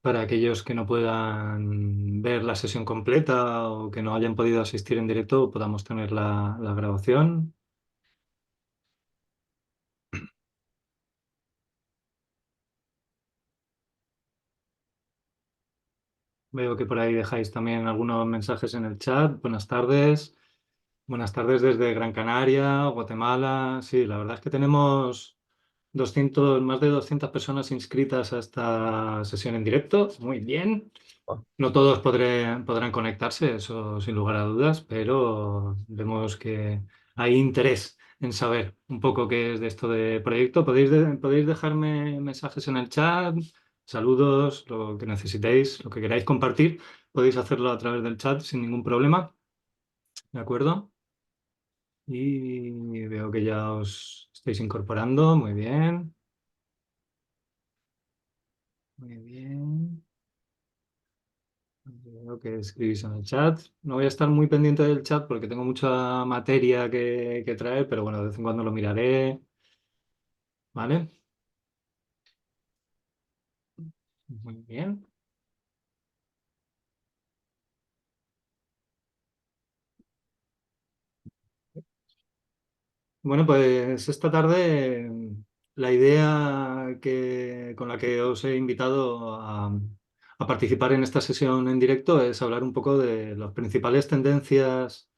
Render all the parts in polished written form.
para aquellos que no puedan ver la sesión completa o que no hayan podido asistir en directo, podamos tener la grabación. Veo que por ahí dejáis también algunos mensajes en el chat. Buenas tardes. Buenas tardes desde Gran Canaria, Guatemala. Sí, la verdad es que tenemos más de 200 personas inscritas a esta sesión en directo. Muy bien. No todos podrán conectarse, eso sin lugar a dudas, pero vemos que hay interés en saber un poco qué es de esto de proyecto. Podéis dejarme mensajes en el chat, saludos, lo que necesitéis, lo que queráis compartir, podéis hacerlo a través del chat sin ningún problema, ¿de acuerdo? Y veo que ya os estáis incorporando, muy bien, muy bien. Veo que escribís en el chat. No voy a estar muy pendiente del chat porque tengo mucha materia que traer, pero bueno, de vez en cuando lo miraré, ¿vale? Muy bien. Bueno, pues esta tarde la idea con la que os he invitado a participar en esta sesión en directo es hablar un poco de las principales tendencias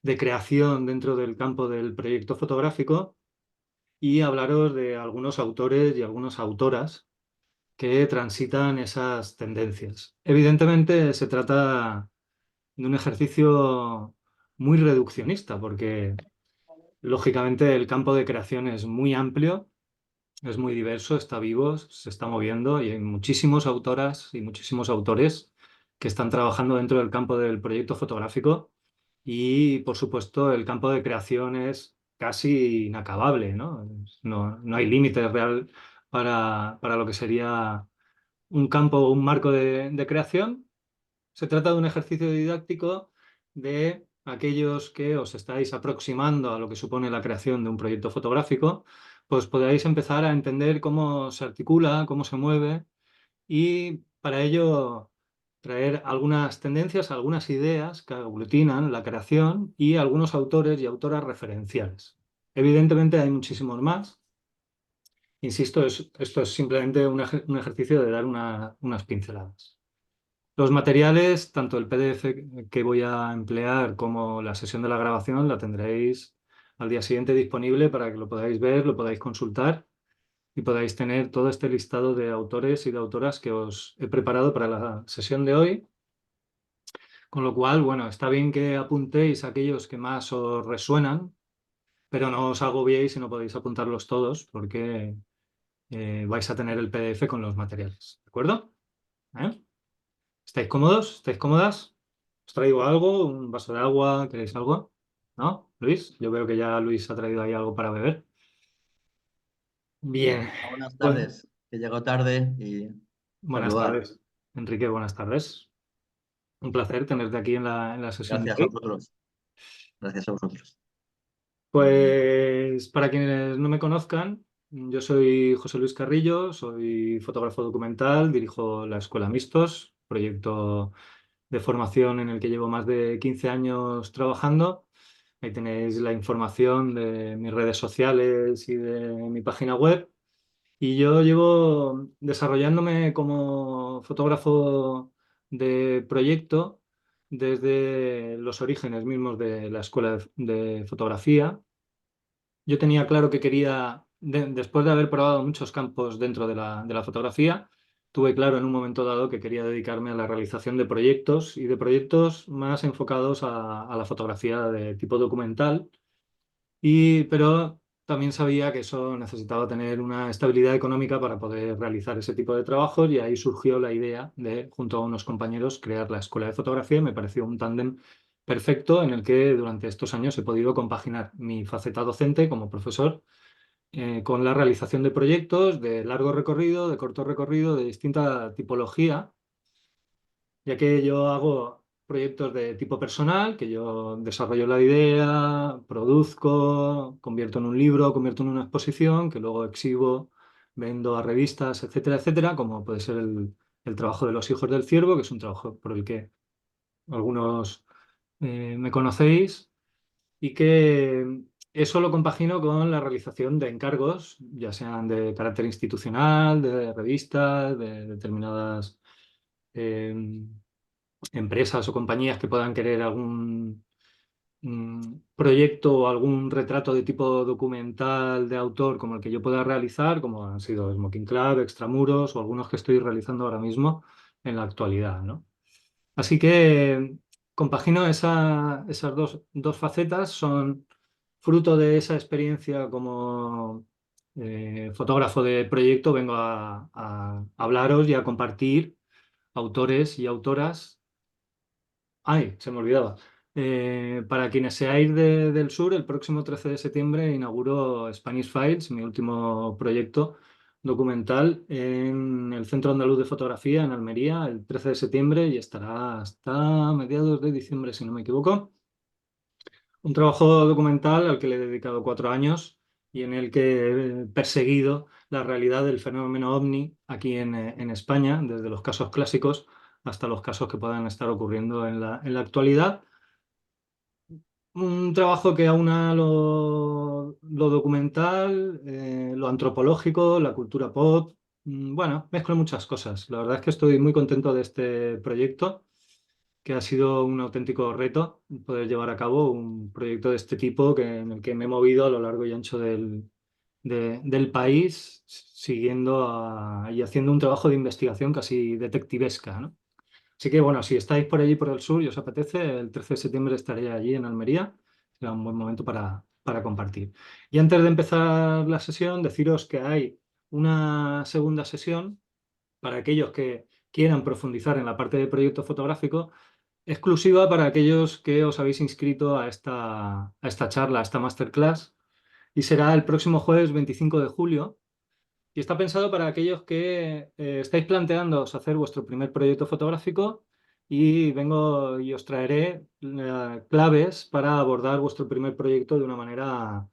de creación dentro del campo del proyecto fotográfico y hablaros de algunos autores y algunas autoras que transitan esas tendencias. Evidentemente se trata de un ejercicio muy reduccionista porque lógicamente el campo de creación es muy amplio, es muy diverso, está vivo, se está moviendo y hay muchísimas autoras y muchísimos autores que están trabajando dentro del campo del proyecto fotográfico y por supuesto el campo de creación es casi inacabable, ¿no? No hay límite real para lo que sería un campo, un marco de creación. Se trata de un ejercicio didáctico de aquellos que os estáis aproximando a lo que supone la creación de un proyecto fotográfico, pues podáis empezar a entender cómo se articula, cómo se mueve y para ello traer algunas tendencias, algunas ideas que aglutinan la creación y algunos autores y autoras referenciales. Evidentemente hay muchísimos más. Insisto, esto es simplemente un ejercicio de dar unas pinceladas. Los materiales, tanto el PDF que voy a emplear como la sesión de la grabación, la tendréis al día siguiente disponible para que lo podáis ver, lo podáis consultar y podáis tener todo este listado de autores y de autoras que os he preparado para la sesión de hoy. Con lo cual, bueno, está bien que apuntéis aquellos que más os resuenan, pero no os agobiéis si no podéis apuntarlos todos porque vais a tener el PDF con los materiales. ¿De acuerdo? ¿Eh? ¿Estáis cómodos? ¿Estáis cómodas? ¿Os traigo algo? ¿Un vaso de agua? ¿Queréis algo? ¿No? Luis, yo veo que ya Luis ha traído ahí algo para beber. Bien, Buenas pues tardes, que llego tarde y buenas saludar. tardes. Enrique, buenas tardes. Un placer tenerte aquí en la sesión de Gracias a hoy. vosotros. Gracias a vosotros. Pues para quienes no me conozcan, yo soy José Luis Carrillo, soy fotógrafo documental, dirijo la Escuela Mistos, proyecto de formación en el que llevo más de 15 años trabajando. Ahí tenéis la información de mis redes sociales y de mi página web. Y yo llevo desarrollándome como fotógrafo de proyecto desde los orígenes mismos de la escuela de fotografía. Yo tenía claro que quería, después de haber probado muchos campos dentro de la fotografía, tuve claro en un momento dado que quería dedicarme a la realización de proyectos y de proyectos más enfocados a la fotografía de tipo documental. Pero también sabía que eso necesitaba tener una estabilidad económica para poder realizar ese tipo de trabajos y ahí surgió la idea de, junto a unos compañeros, crear la escuela de fotografía y me pareció un tándem perfecto en el que durante estos años he podido compaginar mi faceta docente como profesor con la realización de proyectos de largo recorrido, de corto recorrido, de distinta tipología, ya que yo hago proyectos de tipo personal, que yo desarrollo la idea, produzco, convierto en un libro, convierto en una exposición, que luego exhibo, vendo a revistas, etcétera, etcétera, como puede ser el trabajo de Los Hijos del Ciervo, que es un trabajo por el que algunos me conocéis, y que eso lo compagino con la realización de encargos, ya sean de carácter institucional, de revistas, de determinadas eh, empresas o compañías que puedan querer algún proyecto o algún retrato de tipo documental de autor como el que yo pueda realizar, como han sido Smoking Club, Extramuros o algunos que estoy realizando ahora mismo en la actualidad, ¿no? Así que compagino esas dos facetas, son fruto de esa experiencia como fotógrafo de proyecto, vengo a hablaros y a compartir autores y autoras. Ay, se me olvidaba. Para quienes seáis del sur, el próximo 13 de septiembre inauguro Spanish Files, mi último proyecto documental en el Centro Andaluz de Fotografía en Almería, el 13 de septiembre y estará hasta mediados de diciembre, si no me equivoco. Un trabajo documental al que le he dedicado 4 años y en el que he perseguido la realidad del fenómeno ovni aquí en España, desde los casos clásicos hasta los casos que puedan estar ocurriendo en la actualidad. Un trabajo que aúna lo documental, lo antropológico, la cultura pop. Bueno, mezclo muchas cosas. La verdad es que estoy muy contento de este proyecto, que ha sido un auténtico reto poder llevar a cabo un proyecto de este tipo en el que me he movido a lo largo y ancho del país, siguiendo y haciendo un trabajo de investigación casi detectivesca, ¿no? Así que bueno, si estáis por allí por el sur y os apetece, el 13 de septiembre estaré allí en Almería. Será un buen momento para compartir. Y antes de empezar la sesión, deciros que hay una segunda sesión para aquellos que quieran profundizar en la parte de proyecto fotográfico, exclusiva para aquellos que os habéis inscrito a esta charla, a esta masterclass, y será el próximo jueves 25 de julio y está pensado para aquellos que estáis planteándoos hacer vuestro primer proyecto fotográfico y vengo y os traeré claves para abordar vuestro primer proyecto de una manera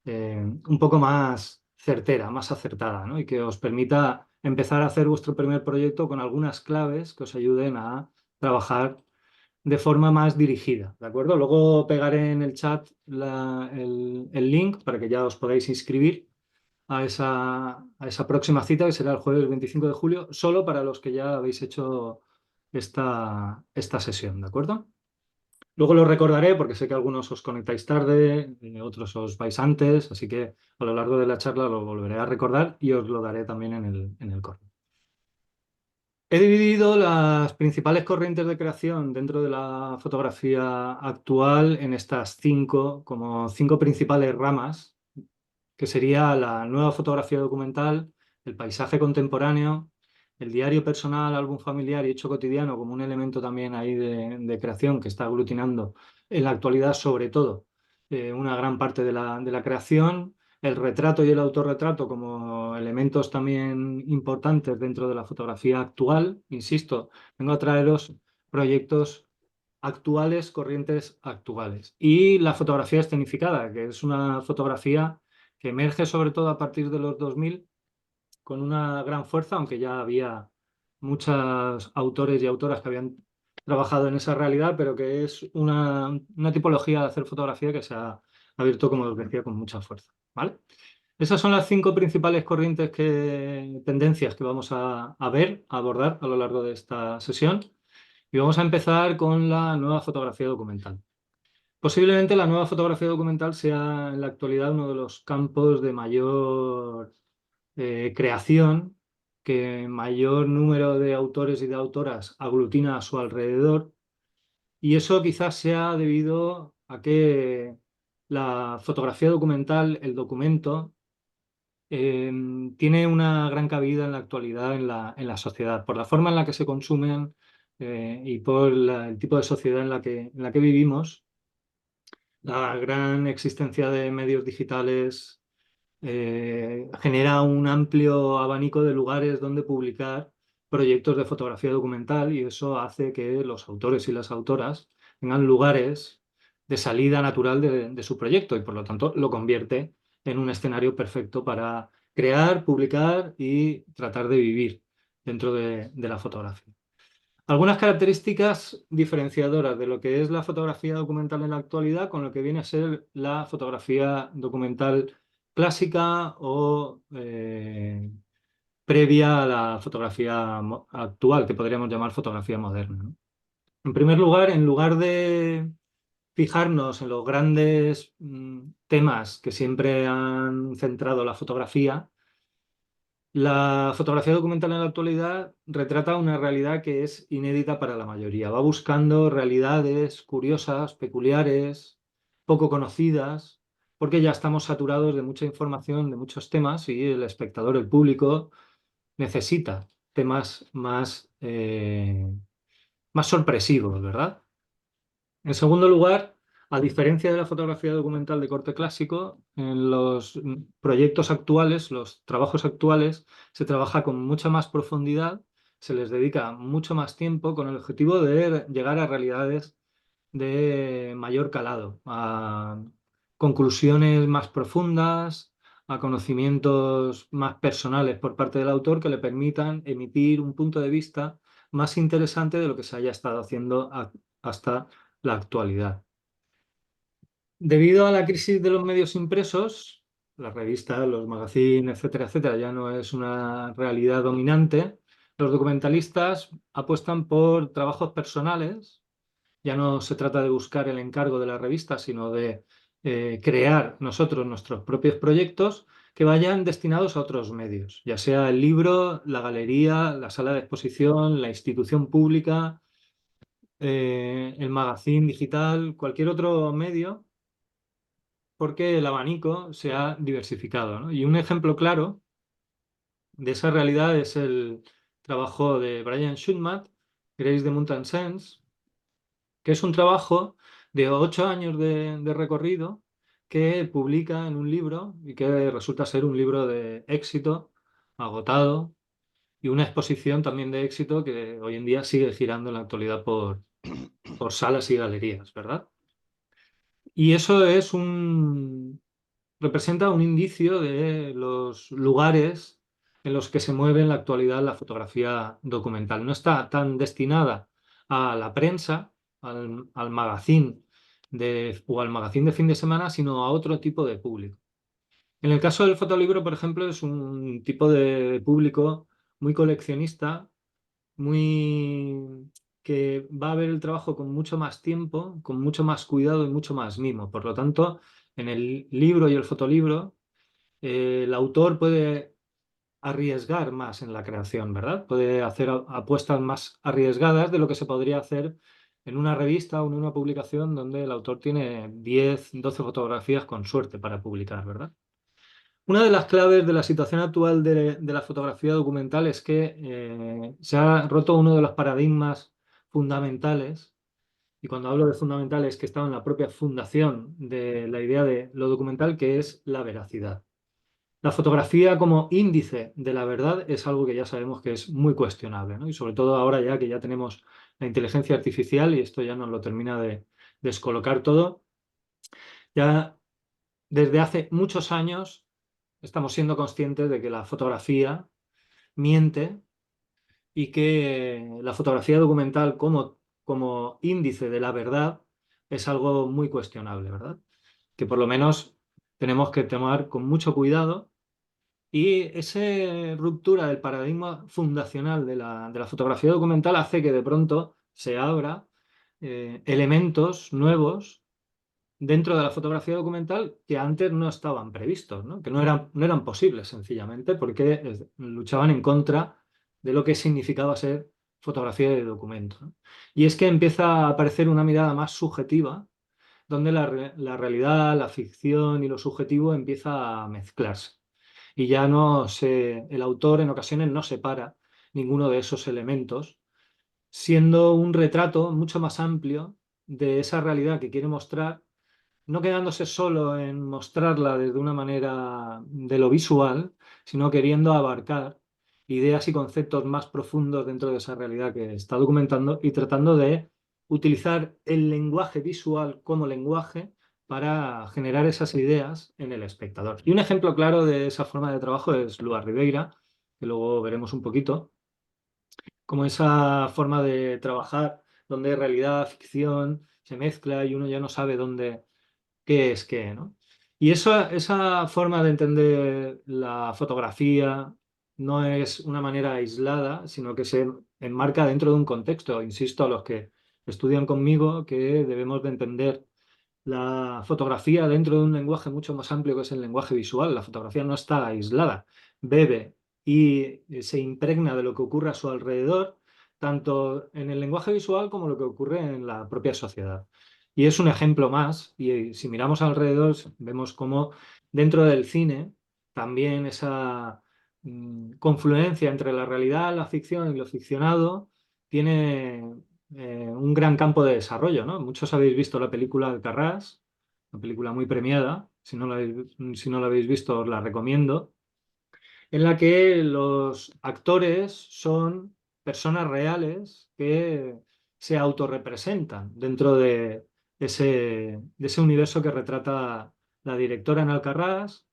un poco más certera, más acertada, ¿no? Y que os permita empezar a hacer vuestro primer proyecto con algunas claves que os ayuden a trabajar de forma más dirigida, ¿de acuerdo? Luego pegaré en el chat el link para que ya os podáis inscribir a esa próxima cita, que será el jueves 25 de julio, solo para los que ya habéis hecho esta sesión, ¿de acuerdo? Luego lo recordaré porque sé que algunos os conectáis tarde, otros os vais antes, así que a lo largo de la charla lo volveré a recordar y os lo daré también en el correo. He dividido las principales corrientes de creación dentro de la fotografía actual en estas como cinco principales ramas, que sería la nueva fotografía documental, el paisaje contemporáneo, el diario personal, álbum familiar y hecho cotidiano como un elemento también ahí de creación que está aglutinando en la actualidad sobre todo una gran parte de la creación, el retrato y el autorretrato como elementos también importantes dentro de la fotografía actual. Insisto, vengo a traeros proyectos actuales, corrientes actuales. Y la fotografía escenificada, que es una fotografía que emerge sobre todo a partir de los 2000 con una gran fuerza, aunque ya había muchos autores y autoras que habían trabajado en esa realidad, pero que es una tipología de hacer fotografía que se ha abierto, como os decía, con mucha fuerza. ¿Vale? Esas son las cinco principales corrientes tendencias que vamos a ver, a abordar a lo largo de esta sesión. Y vamos a empezar con la nueva fotografía documental. Posiblemente la nueva fotografía documental sea en la actualidad uno de los campos de mayor creación, que mayor número de autores y de autoras aglutina a su alrededor, y eso quizás sea debido a que la fotografía documental, el documento, eh, tiene una gran cabida en la actualidad en la sociedad, por la forma en la que se consumen y por el tipo de sociedad en la que vivimos. La gran existencia de medios digitales genera un amplio abanico de lugares donde publicar proyectos de fotografía documental y eso hace que los autores y las autoras tengan lugares de salida natural de su proyecto y por lo tanto lo convierte en un escenario perfecto para crear, publicar y tratar de vivir dentro de la fotografía. Algunas características diferenciadoras de lo que es la fotografía documental en la actualidad con lo que viene a ser la fotografía documental clásica o previa a la fotografía actual, que podríamos llamar fotografía moderna, ¿no? En primer lugar, en lugar de fijarnos en los grandes temas que siempre han centrado la fotografía, la fotografía documental en la actualidad retrata una realidad que es inédita para la mayoría. Va buscando realidades curiosas, peculiares, poco conocidas, porque ya estamos saturados de mucha información, de muchos temas, y el espectador, el público, necesita temas más sorpresivos, ¿verdad? En segundo lugar, a diferencia de la fotografía documental de corte clásico, en los proyectos actuales, los trabajos actuales, se trabaja con mucha más profundidad, se les dedica mucho más tiempo con el objetivo de llegar a realidades de mayor calado, a conclusiones más profundas, a conocimientos más personales por parte del autor que le permitan emitir un punto de vista más interesante de lo que se haya estado haciendo hasta la actualidad. Debido a la crisis de los medios impresos, las revistas, los magazines, etcétera, etcétera, ya no es una realidad dominante, los documentalistas apuestan por trabajos personales. Ya no se trata de buscar el encargo de la revista, sino de crear nosotros nuestros propios proyectos que vayan destinados a otros medios, ya sea el libro, la galería, la sala de exposición, la institución pública, el magazine digital, cualquier otro medio, porque el abanico se ha diversificado, ¿no? Y un ejemplo claro de esa realidad es el trabajo de Brian Schutmat, Grace de Mountain Sense, que es un trabajo de 8 años de recorrido que publica en un libro y que resulta ser un libro de éxito, agotado, y una exposición también de éxito que hoy en día sigue girando en la actualidad por salas y galerías, ¿verdad? Y eso representa un indicio de los lugares en los que se mueve en la actualidad la fotografía documental. No está tan destinada a la prensa, al magazine o al magazine de fin de semana, sino a otro tipo de público. En el caso del fotolibro, por ejemplo, es un tipo de público muy coleccionista, muy que va a ver el trabajo con mucho más tiempo, con mucho más cuidado y mucho más mimo. Por lo tanto, en el libro y el fotolibro, el autor puede arriesgar más en la creación, ¿verdad? Puede hacer apuestas más arriesgadas de lo que se podría hacer en una revista o en una publicación donde el autor tiene 10, 12 fotografías con suerte para publicar, ¿verdad? Una de las claves de la situación actual de la fotografía documental es que se ha roto uno de los paradigmas fundamentales, y cuando hablo de fundamentales que estaba en la propia fundación de la idea de lo documental, que es la veracidad. La fotografía como índice de la verdad es algo que ya sabemos que es muy cuestionable, ¿no? Y sobre todo ahora ya que ya tenemos la inteligencia artificial y esto ya nos lo termina de descolocar todo, ya desde hace muchos años estamos siendo conscientes de que la fotografía miente y que la fotografía documental como índice de la verdad es algo muy cuestionable, ¿verdad? Que por lo menos tenemos que tomar con mucho cuidado, y esa ruptura del paradigma fundacional de la fotografía documental hace que de pronto se abra elementos nuevos dentro de la fotografía documental que antes no estaban previstos, ¿no? Que no eran posibles sencillamente porque luchaban en contra de lo que significaba ser fotografía de documento, ¿no? Y es que empieza a aparecer una mirada más subjetiva, donde la realidad, la ficción y lo subjetivo empieza a mezclarse. Y ya el autor en ocasiones no separa ninguno de esos elementos, siendo un retrato mucho más amplio de esa realidad que quiere mostrar, no quedándose solo en mostrarla desde una manera de lo visual, sino queriendo abarcar ideas y conceptos más profundos dentro de esa realidad que está documentando y tratando de utilizar el lenguaje visual como lenguaje para generar esas ideas en el espectador. Y un ejemplo claro de esa forma de trabajo es Lua Ribeira, que luego veremos un poquito, como esa forma de trabajar donde realidad, ficción se mezcla y uno ya no sabe dónde, qué es qué, ¿no? Y esa forma de entender la fotografía no es una manera aislada, sino que se enmarca dentro de un contexto. Insisto a los que estudian conmigo que debemos de entender la fotografía dentro de un lenguaje mucho más amplio que es el lenguaje visual. La fotografía no está aislada, bebe y se impregna de lo que ocurre a su alrededor, tanto en el lenguaje visual como lo que ocurre en la propia sociedad. Y es un ejemplo más, y si miramos alrededor, vemos cómo dentro del cine también esa confluencia entre la realidad, la ficción y lo ficcionado tiene un gran campo de desarrollo, ¿no? Muchos habéis visto la película Alcarrás, una película muy premiada. Si no la habéis visto, os la recomiendo, en la que los actores son personas reales que se autorrepresentan dentro de ese universo que retrata la directora en Alcarrás.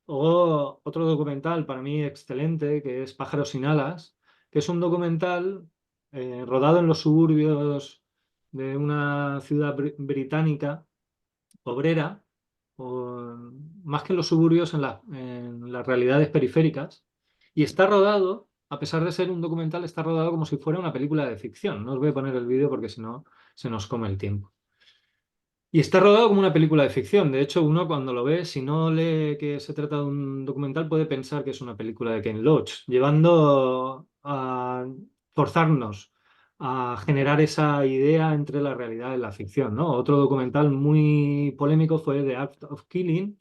O otro documental para mí excelente, que es Pájaros sin alas, que es un documental rodado en los suburbios de una ciudad británica obrera, o, más que en los suburbios, en las realidades periféricas. Y está rodado, a pesar de ser un documental, está rodado como si fuera una película de ficción. No os voy a poner el vídeo porque si no se nos come el tiempo. Y está rodado como una película de ficción. De hecho, uno cuando lo ve, si no lee que se trata de un documental, puede pensar que es una película de Ken Loach, llevando a forzarnos a generar esa idea entre la realidad y la ficción, ¿no? Otro documental muy polémico fue The Act of Killing,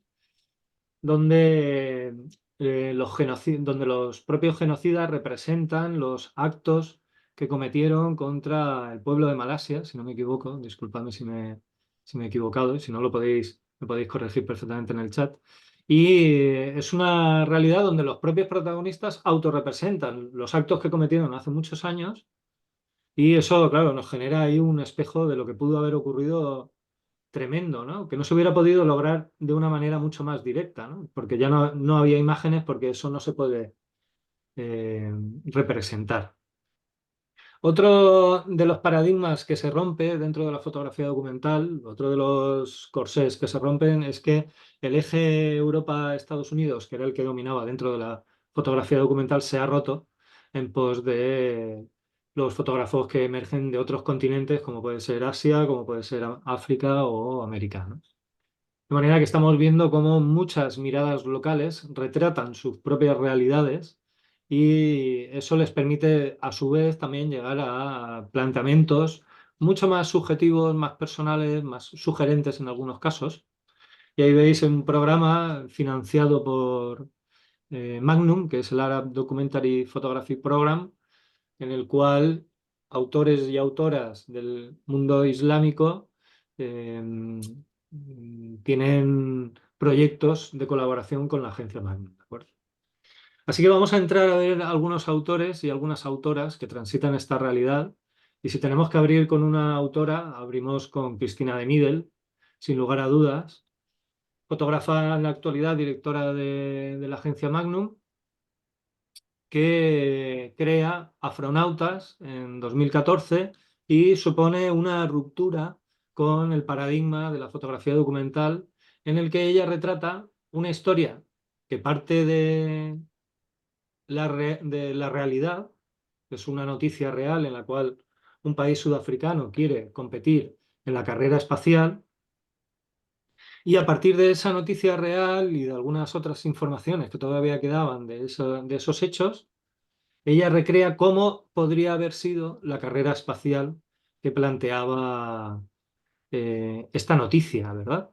donde, donde los propios genocidas representan los actos que cometieron contra el pueblo de Malasia, si no me equivoco, disculpadme si me he equivocado, y si no lo podéis corregir perfectamente en el chat. Y es una realidad donde los propios protagonistas autorrepresentan los actos que cometieron hace muchos años y eso, claro, nos genera ahí un espejo de lo que pudo haber ocurrido tremendo, ¿no? Que no se hubiera podido lograr de una manera mucho más directa, ¿no? Porque ya no había imágenes porque eso no se puede representar. Otro de los paradigmas que se rompe dentro de la fotografía documental, otro de los corsés que se rompen es que el eje Europa-Estados Unidos, que era el que dominaba dentro de la fotografía documental, se ha roto en pos de los fotógrafos que emergen de otros continentes, como puede ser Asia, como puede ser África o América, ¿no? De manera que estamos viendo cómo muchas miradas locales retratan sus propias realidades y eso les permite a su vez también llegar a planteamientos mucho más subjetivos, más personales, más sugerentes en algunos casos. Y ahí veis un programa financiado por Magnum, que es el Arab Documentary Photography Program, en el cual autores y autoras del mundo islámico tienen proyectos de colaboración con la agencia Magnum, ¿de acuerdo? Así que vamos a entrar a ver algunos autores y algunas autoras que transitan esta realidad. Y si tenemos que abrir con una autora, abrimos con Cristina de Midel, sin lugar a dudas, fotógrafa en la actualidad, directora de la agencia Magnum, que crea Afronautas en 2014 y supone una ruptura con el paradigma de la fotografía documental en el que ella retrata una historia que parte de la realidad, que es una noticia real en la cual un país sudafricano quiere competir en la carrera espacial. Y a partir de esa noticia real y de algunas otras informaciones que todavía quedaban de esos hechos, ella recrea cómo podría haber sido la carrera espacial que planteaba esta noticia, ¿verdad?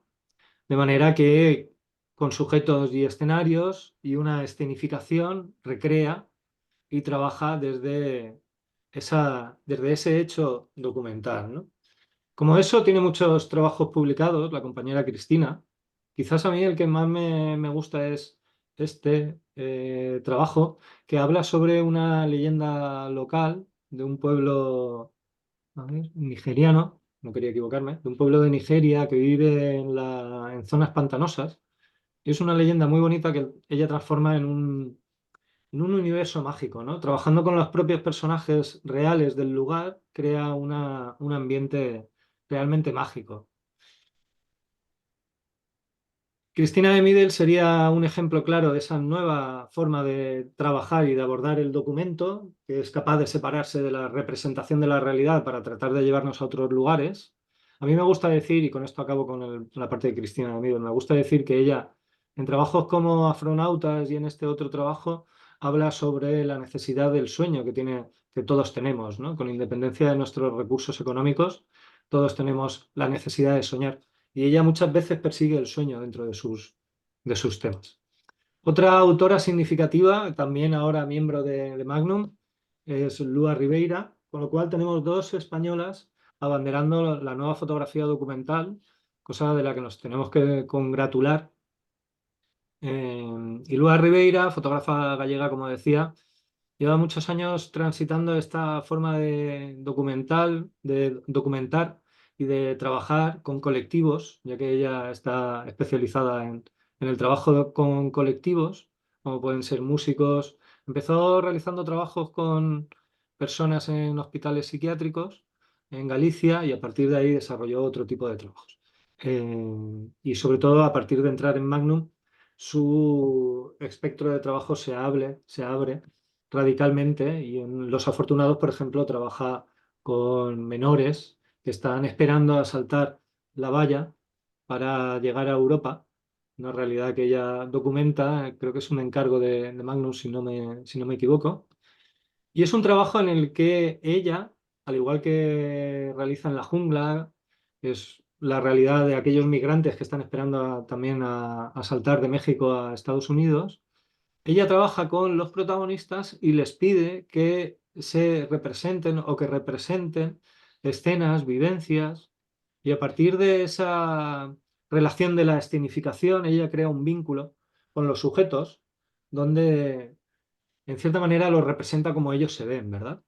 De manera que con sujetos y escenarios y una escenificación recrea y trabaja desde ese hecho documental, ¿no? Como eso, tiene muchos trabajos publicados, la compañera Cristina. Quizás a mí el que más me gusta es este trabajo, que habla sobre una leyenda local de un pueblo, a ver, nigeriano, no quería equivocarme, de un pueblo de Nigeria que vive en zonas pantanosas. Y es una leyenda muy bonita que ella transforma en un universo mágico, ¿no? Trabajando con los propios personajes reales del lugar, crea un ambiente realmente mágico. Cristina de Midel sería un ejemplo claro de esa nueva forma de trabajar y de abordar el documento, que es capaz de separarse de la representación de la realidad para tratar de llevarnos a otros lugares. A mí me gusta decir, y con esto acabo con la parte de Cristina de Midel, me gusta decir que ella, en trabajos como Astronautas y en este otro trabajo, habla sobre la necesidad del sueño que todos tenemos, ¿no? Con independencia de nuestros recursos económicos, todos tenemos la necesidad de soñar y ella muchas veces persigue el sueño dentro de sus temas. Otra autora significativa, también ahora miembro de Magnum, es Lua Ribeira, con lo cual tenemos dos españolas abanderando la nueva fotografía documental, cosa de la que nos tenemos que congratular. Y Lua Ribeira, fotógrafa gallega, como decía, lleva muchos años transitando esta forma de documentar y de trabajar con colectivos, ya que ella está especializada en el trabajo con colectivos, como pueden ser músicos. Empezó realizando trabajos con personas en hospitales psiquiátricos en Galicia y a partir de ahí desarrolló otro tipo de trabajos. Y sobre todo a partir de entrar en Magnum, su espectro de trabajo se abre radicalmente y en Los Afortunados, por ejemplo, trabaja con menores que están esperando a saltar la valla para llegar a Europa, una realidad que ella documenta, creo que es un encargo de Magnus, si no me equivoco, y es un trabajo en el que ella, al igual que realiza en La Jungla, es la realidad de aquellos migrantes que están esperando también a saltar de México a Estados Unidos, ella trabaja con los protagonistas y les pide que se representen o que representen escenas, vivencias, y a partir de esa relación de la escenificación, ella crea un vínculo con los sujetos donde, en cierta manera, los representa como ellos se ven, ¿verdad?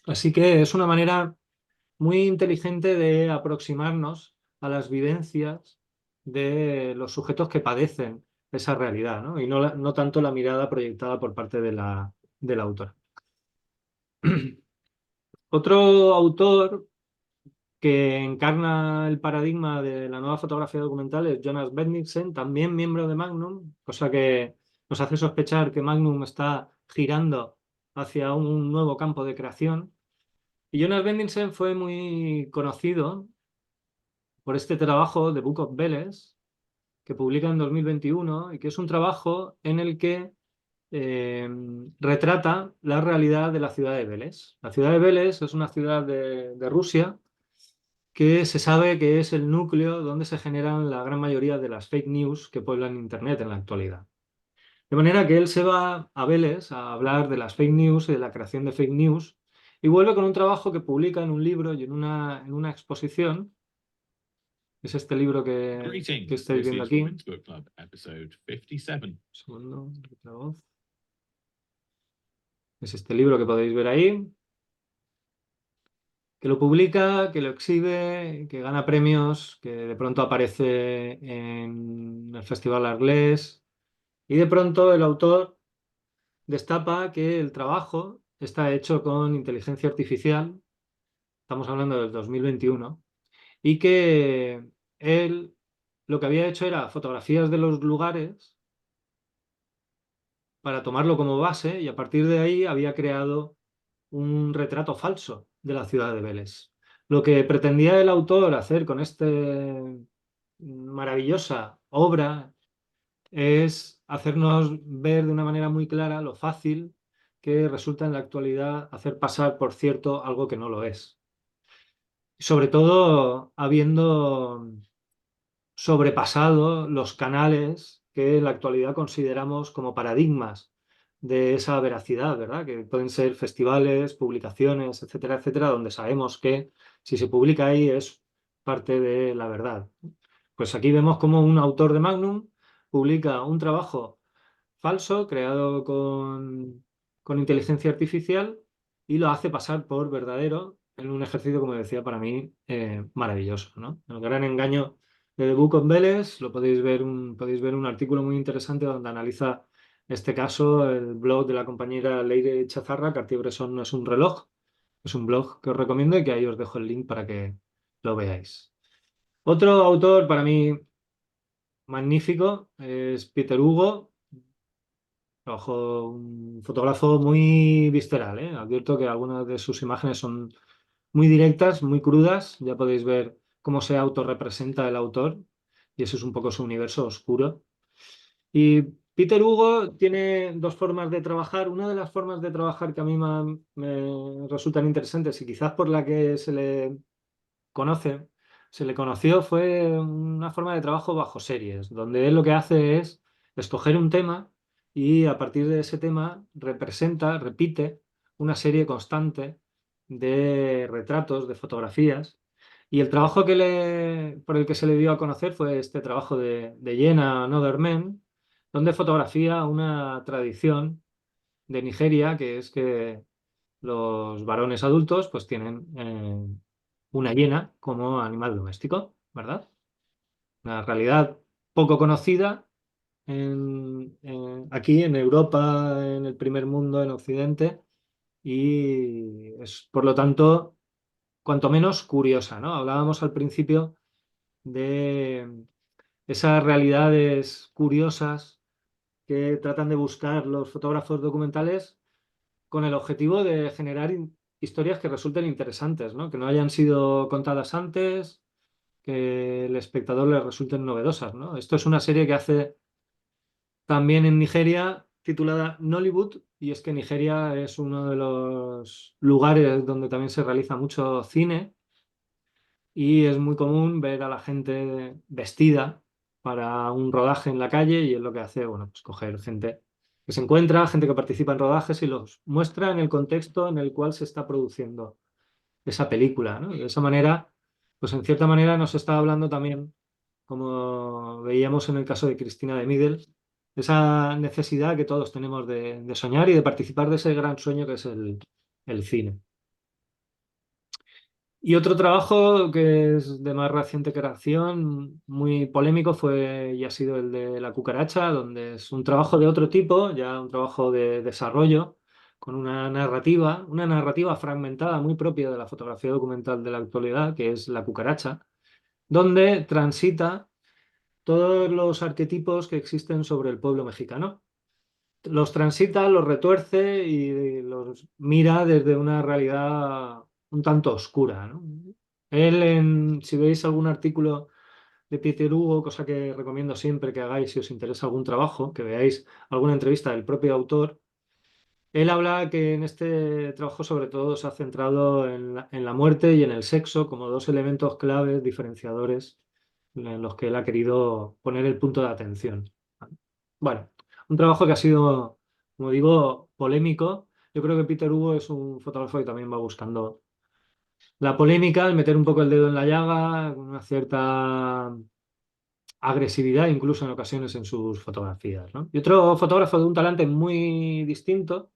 Así que es una manera muy inteligente de aproximarnos a las vivencias de los sujetos que padecen esa realidad, ¿no? Y no tanto la mirada proyectada por parte de la autora. Otro autor que encarna el paradigma de la nueva fotografía documental es Jonas Bendixen, también miembro de Magnum, cosa que nos hace sospechar que Magnum está girando hacia un nuevo campo de creación. Y Jonas Bendixen fue muy conocido por este trabajo de Book of Veles, que publica en 2021 y que es un trabajo en el que eh, retrata la realidad de la ciudad de Vélez. La ciudad de Vélez es una ciudad de Rusia que se sabe que es el núcleo donde se generan la gran mayoría de las fake news que pueblan Internet en la actualidad. De manera que él se va a Vélez a hablar de las fake news y de la creación de fake news y vuelve con un trabajo que publica en un libro y en una exposición. Es este libro que Greetings, estáis this viendo is aquí. Women's Book Club, episode 57. Un segundo, la voz. Es este libro que podéis ver ahí, que lo publica, que lo exhibe, que gana premios, que de pronto aparece en el Festival Arles y de pronto el autor destapa que el trabajo está hecho con inteligencia artificial, estamos hablando del 2021, y que él lo que había hecho era fotografías de los lugares para tomarlo como base y a partir de ahí había creado un retrato falso de la ciudad de Vélez. Lo que pretendía el autor hacer con esta maravillosa obra es hacernos ver de una manera muy clara lo fácil que resulta en la actualidad hacer pasar por cierto algo que no lo es. Sobre todo habiendo sobrepasado los canales que en la actualidad consideramos como paradigmas de esa veracidad, ¿verdad? Que pueden ser festivales, publicaciones, etcétera, etcétera, donde sabemos que si se publica ahí es parte de la verdad. Pues aquí vemos cómo un autor de Magnum publica un trabajo falso creado con inteligencia artificial y lo hace pasar por verdadero en un ejercicio, como decía, para mí maravilloso, ¿no? El gran engaño de The Book of Veles, lo podéis ver un artículo muy interesante donde analiza En este caso, el blog de la compañera Leire Chazarra, Cartier-Bresson no es un reloj, es un blog que os recomiendo y que ahí os dejo el link para que lo veáis. Otro autor para mí magnífico es Peter Hugo, un fotógrafo muy visceral, ¿eh? Advierto que algunas de sus imágenes son muy directas, muy crudas. Ya podéis ver cómo se autorrepresenta el autor y eso es un poco su universo oscuro. Y Peter Hugo tiene dos formas de trabajar. Una de las formas de trabajar que a mí me resultan interesantes y quizás por la que conoce, se le conoció fue una forma de trabajo bajo series, donde él lo que hace es escoger un tema y a partir de ese tema repite una serie constante de retratos, de fotografías. Y el trabajo por el que se le dio a conocer fue este trabajo de Jenna Another Men, donde fotografía una tradición de Nigeria, que es que los varones adultos pues tienen una hiena como animal doméstico, ¿verdad? Una realidad poco conocida aquí en Europa, en el primer mundo, en Occidente, y es por lo tanto cuanto menos curiosa, ¿no? Hablábamos al principio de esas realidades curiosas que tratan de buscar los fotógrafos documentales con el objetivo de generar historias que resulten interesantes, ¿no? Que no hayan sido contadas antes, que el espectador le resulten novedosas, ¿no? Esto es una serie que hace también en Nigeria titulada Nollywood y es que Nigeria es uno de los lugares donde también se realiza mucho cine y es muy común ver a la gente vestida para un rodaje en la calle y es lo que hace, bueno, pues coger gente que se encuentra, gente que participa en rodajes y los muestra en el contexto en el cual se está produciendo esa película, ¿no? Y de esa manera, pues en cierta manera nos está hablando también, como veíamos en el caso de Cristina de Middle, esa necesidad que todos tenemos de soñar y de participar de ese gran sueño que es el cine. Y otro trabajo que es de más reciente creación, muy polémico, fue y ha sido el de La cucaracha, donde es un trabajo de otro tipo, ya un trabajo de desarrollo, con una narrativa fragmentada muy propia de la fotografía documental de la actualidad, que es La cucaracha, donde transita todos los arquetipos que existen sobre el pueblo mexicano. Los transita, los retuerce y los mira desde una realidad un tanto oscura, ¿no? Si veis algún artículo de Peter Hugo, cosa que recomiendo siempre que hagáis si os interesa algún trabajo, que veáis alguna entrevista del propio autor, él habla que en este trabajo sobre todo se ha centrado en la muerte y en el sexo como dos elementos claves diferenciadores en los que él ha querido poner el punto de atención. Bueno, un trabajo que ha sido, como digo, polémico. Yo creo que Peter Hugo es un fotógrafo que también va buscando la polémica, el meter un poco el dedo en la llaga, con una cierta agresividad, incluso en ocasiones en sus fotografías, ¿no? Y otro fotógrafo de un talante muy distinto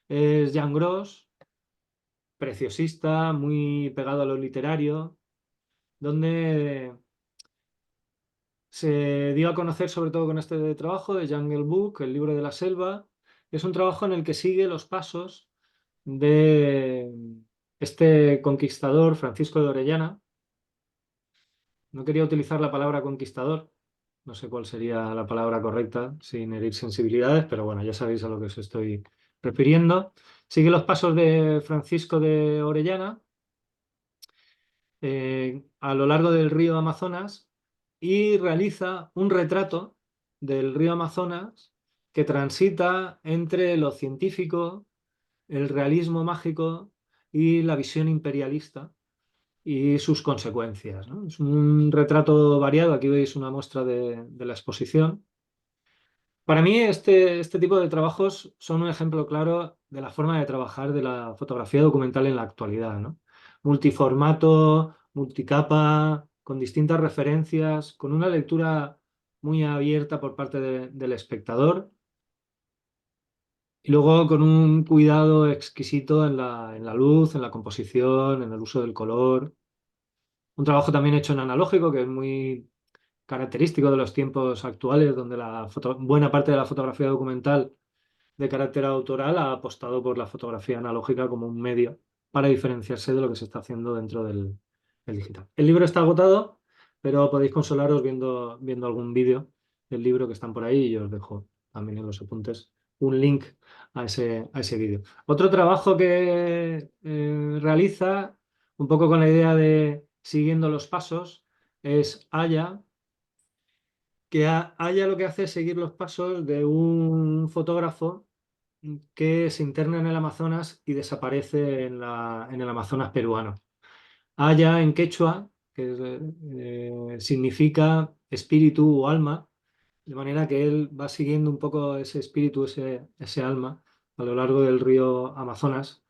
es Jan Gross, preciosista, muy pegado a lo literario, donde se dio a conocer sobre todo con este trabajo de Jungle Book, el libro de la selva. Es un trabajo en el que sigue los pasos de este conquistador, Francisco de Orellana. No quería utilizar la palabra conquistador, no sé cuál sería la palabra correcta sin herir sensibilidades, pero bueno, ya sabéis a lo que os estoy refiriendo. Sigue los pasos de Francisco de Orellana a lo largo del río Amazonas y realiza un retrato del río Amazonas que transita entre lo científico, el realismo mágico y la visión imperialista y sus consecuencias, ¿no? Es un retrato variado, aquí veis una muestra de la exposición. Para mí este tipo de trabajos son un ejemplo claro de la forma de trabajar de la fotografía documental en la actualidad, ¿no? Multiformato, multicapa, con distintas referencias, con una lectura muy abierta por parte del espectador y luego con un cuidado exquisito en la luz, en la composición, en el uso del color. Un trabajo también hecho en analógico que es muy característico de los tiempos actuales, donde buena parte de la fotografía documental de carácter autoral ha apostado por la fotografía analógica como un medio para diferenciarse de lo que se está haciendo dentro del digital. El libro está agotado, pero podéis consolaros viendo algún vídeo del libro que están por ahí y os dejo también en los apuntes un link a ese vídeo. Otro trabajo que realiza, un poco con la idea de siguiendo los pasos, es Aya, que Aya lo que hace es seguir los pasos de un fotógrafo que se interna en el Amazonas y desaparece en el Amazonas peruano. Aya en quechua, que significa espíritu o alma, de manera que él va siguiendo un poco ese espíritu, ese alma, a lo largo del río Amazonas.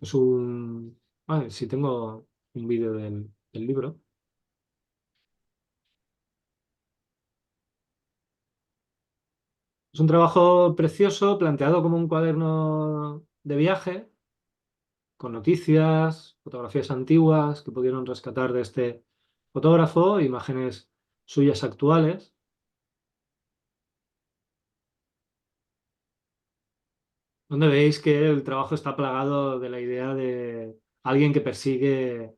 Es un... Vale, si tengo un vídeo del libro. Es un trabajo precioso, planteado como un cuaderno de viaje, con noticias, fotografías antiguas que pudieron rescatar de este fotógrafo, imágenes suyas actuales. Donde veis que el trabajo está plagado de la idea de alguien que persigue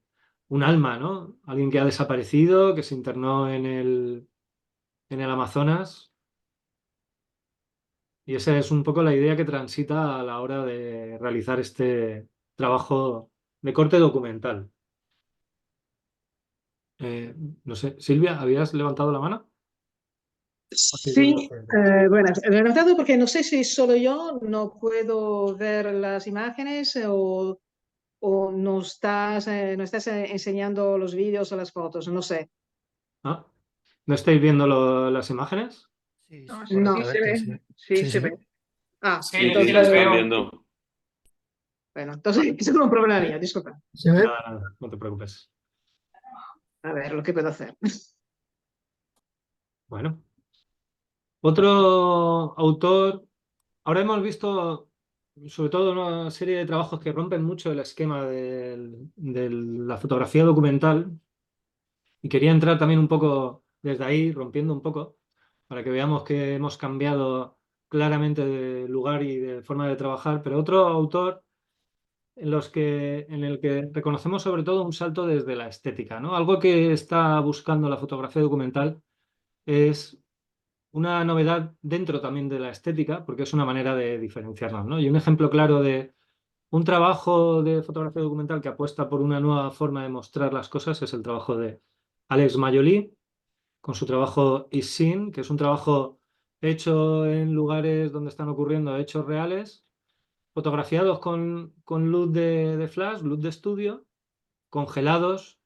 un alma, ¿no? Alguien que ha desaparecido, que se internó en el Amazonas. Y esa es un poco la idea que transita a la hora de realizar este trabajo de corte documental. Eh, no sé, Silvia, ¿habías levantado la mano? Sí, bueno, lo he notado porque no sé si solo yo no puedo ver las imágenes o no estás enseñando los vídeos o las fotos, no sé. Ah, ¿no estáis viendo las imágenes? Sí, No, correctamente, se ve, sí. sí, Sí, se sí. ve. Ah, Sí, entonces, las estoy viendo. bueno, entonces es un problema mío, disculpa. ¿Se ve? Nada, no te preocupes. A ver, lo que puedo hacer. Bueno, otro autor, ahora hemos visto sobre todo una serie de trabajos que rompen mucho el esquema de la fotografía documental y quería entrar también un poco desde ahí, rompiendo un poco, para que veamos que hemos cambiado claramente de lugar y de forma de trabajar, pero otro autor en el que reconocemos sobre todo un salto desde la estética, ¿no? Algo que está buscando la fotografía documental es una novedad dentro también de la estética, porque es una manera de diferenciarnos, ¿no? Y un ejemplo claro de un trabajo de fotografía documental que apuesta por una nueva forma de mostrar las cosas es el trabajo de Alex Mayoli, con su trabajo Is Seen, que es un trabajo hecho en lugares donde están ocurriendo hechos reales, fotografiados con luz de flash, luz de estudio, congelados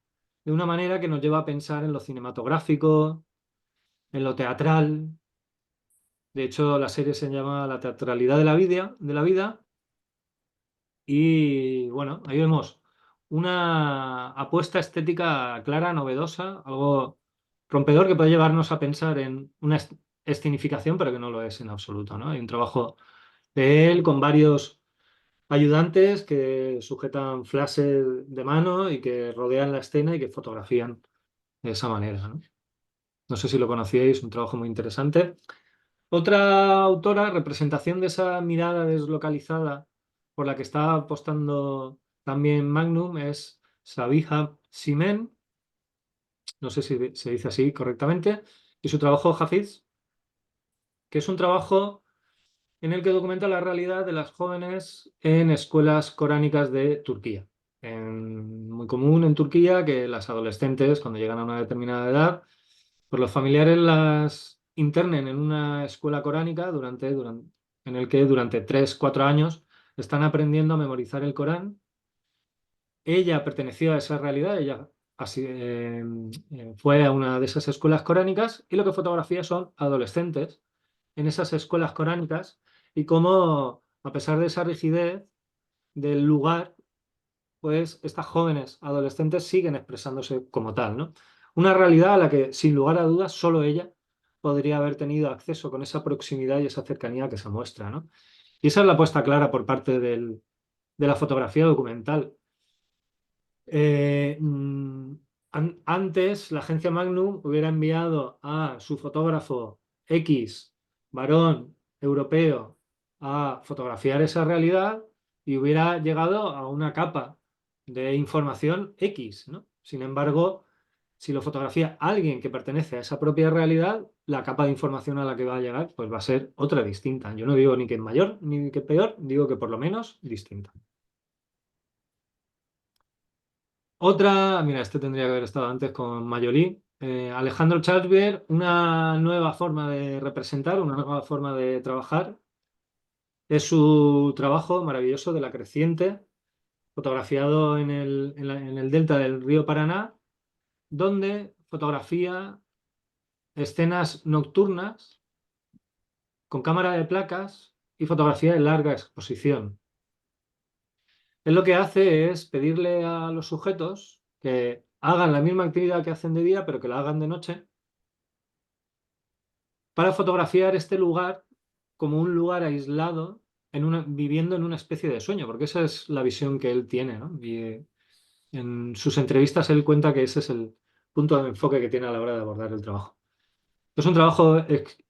de una manera que nos lleva a pensar en lo cinematográfico, en lo teatral. De hecho, la serie se llama La teatralidad de la vida. Y bueno, ahí vemos una apuesta estética clara, novedosa, algo rompedor que puede llevarnos a pensar en una escenificación, pero que no lo es en absoluto, ¿no? Hay un trabajo de él con varios ayudantes que sujetan flashes de mano y que rodean la escena y que fotografían de esa manera, ¿no? No sé si lo conocíais, un trabajo muy interesante. Otra autora, representación de esa mirada deslocalizada por la que está apostando también Magnum, es Sabiha Simen, no sé si se dice así correctamente, y su trabajo Hafiz, que es un trabajo en el que documenta la realidad de las jóvenes en escuelas coránicas de Turquía. Muy común en Turquía que las adolescentes, cuando llegan a una determinada edad, pues los familiares las internen en una escuela coránica en el que durante 3, 4 años están aprendiendo a memorizar el Corán. Ella perteneció a esa realidad, ella fue a una de esas escuelas coránicas y lo que fotografía son adolescentes en esas escuelas coránicas y cómo, a pesar de esa rigidez del lugar, pues estas jóvenes adolescentes siguen expresándose como tal, ¿no? Una realidad a la que, sin lugar a dudas, solo ella podría haber tenido acceso con esa proximidad y esa cercanía que se muestra, ¿no? Y esa es la apuesta clara por parte de la fotografía documental. Antes la agencia Magnum hubiera enviado a su fotógrafo X, varón, europeo, a fotografiar esa realidad y hubiera llegado a una capa de información X, ¿no? Sin embargo, si lo fotografía alguien que pertenece a esa propia realidad, la capa de información a la que va a llegar pues va a ser otra distinta. Yo no digo ni que mayor ni que peor, digo que por lo menos distinta. Otra, mira, este tendría que haber estado antes con Mayolí. Alejandro Chatsberg, una nueva forma de representar, una nueva forma de trabajar. Es su trabajo maravilloso de la creciente, fotografiado en el delta del río Paraná, donde fotografía escenas nocturnas con cámara de placas y fotografía de larga exposición. Él lo que hace es pedirle a los sujetos que hagan la misma actividad que hacen de día, pero que la hagan de noche, para fotografiar este lugar como un lugar aislado, viviendo en una especie de sueño, porque esa es la visión que él tiene, ¿no? Y en sus entrevistas él cuenta que ese es el punto de enfoque que tiene a la hora de abordar el trabajo. Es un trabajo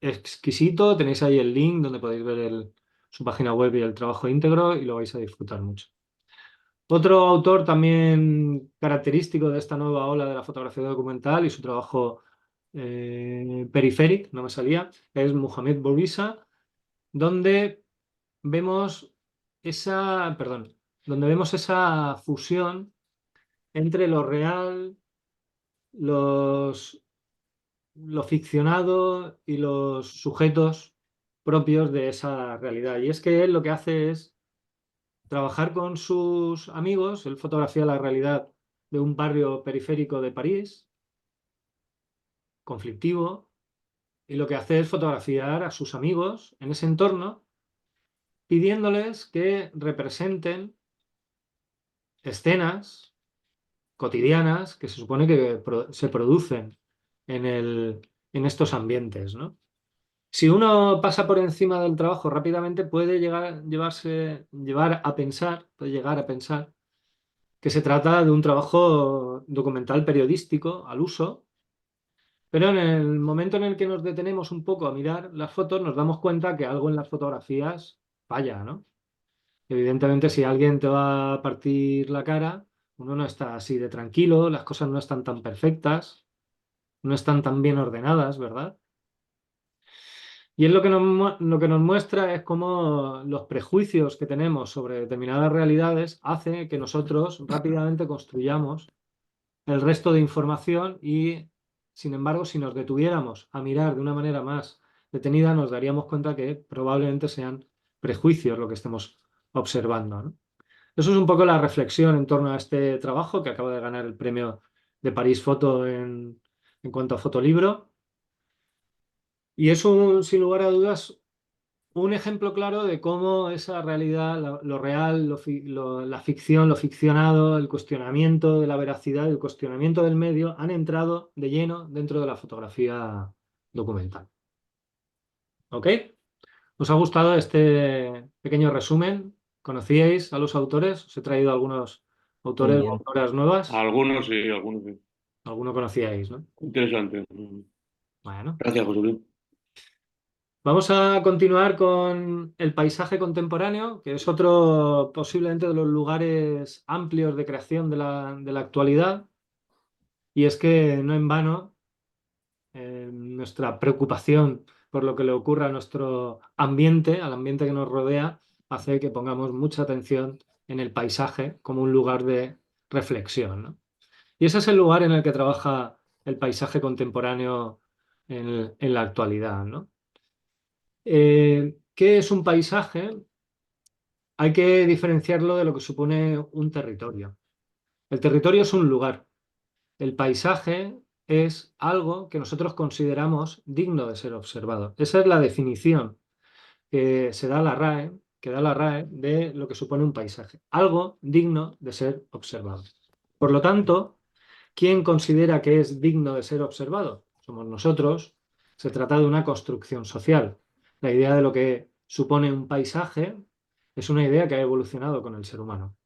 exquisito, tenéis ahí el link donde podéis ver su página web y el trabajo íntegro y lo vais a disfrutar mucho. Otro autor también característico de esta nueva ola de la fotografía documental y su trabajo periférico, no me salía, es Mohamed Bouissa, donde vemos donde vemos esa fusión entre lo real, lo ficcionado y los sujetos propios de esa realidad. Y es que él lo que hace es trabajar con sus amigos, él fotografía la realidad de un barrio periférico de París, conflictivo, y lo que hace es fotografiar a sus amigos en ese entorno, pidiéndoles que representen escenas cotidianas que se supone que se producen en estos ambientes, ¿no? Si uno pasa por encima del trabajo rápidamente, puede llevar a pensar que se trata de un trabajo documental periodístico al uso, pero en el momento en el que nos detenemos un poco a mirar las fotos, nos damos cuenta que algo en las fotografías falla, ¿no? Evidentemente, si alguien te va a partir la cara, uno no está así de tranquilo, las cosas no están tan perfectas, no están tan bien ordenadas, ¿verdad? Y es lo que nos muestra es cómo los prejuicios que tenemos sobre determinadas realidades hace que nosotros rápidamente construyamos el resto de información y, sin embargo, si nos detuviéramos a mirar de una manera más detenida, nos daríamos cuenta que probablemente sean prejuicios lo que estemos observando, ¿no? Eso es un poco la reflexión en torno a este trabajo que acaba de ganar el premio de París Foto en cuanto a fotolibro. Y es sin lugar a dudas, un ejemplo claro de cómo esa realidad, lo real, la ficción, lo ficcionado, el cuestionamiento de la veracidad, el cuestionamiento del medio han entrado de lleno dentro de la fotografía documental. ¿Ok? ¿Os ha gustado este pequeño resumen? ¿Conocíais a los autores? Os he traído algunos autores o autoras nuevas. Algunos sí, algunos sí. Alguno conocíais, ¿no? Interesante. Bueno. Gracias, José Luis. Vamos a continuar con el paisaje contemporáneo, que es otro posiblemente de los lugares amplios de creación de la actualidad. Y es que no en vano nuestra preocupación por lo que le ocurra a nuestro ambiente, al ambiente que nos rodea, hace que pongamos mucha atención en el paisaje como un lugar de reflexión, ¿no? Y ese es el lugar en el que trabaja el paisaje contemporáneo en la actualidad, ¿no? ¿Qué es un paisaje? Hay que diferenciarlo de lo que supone un territorio. El territorio es un lugar. El paisaje es algo que nosotros consideramos digno de ser observado. Esa es la definición que da la RAE de lo que supone un paisaje. Algo digno de ser observado. Por lo tanto, ¿quién considera que es digno de ser observado? Somos nosotros. Se trata de una construcción social. La idea de lo que supone un paisaje es una idea que ha evolucionado con el ser humano.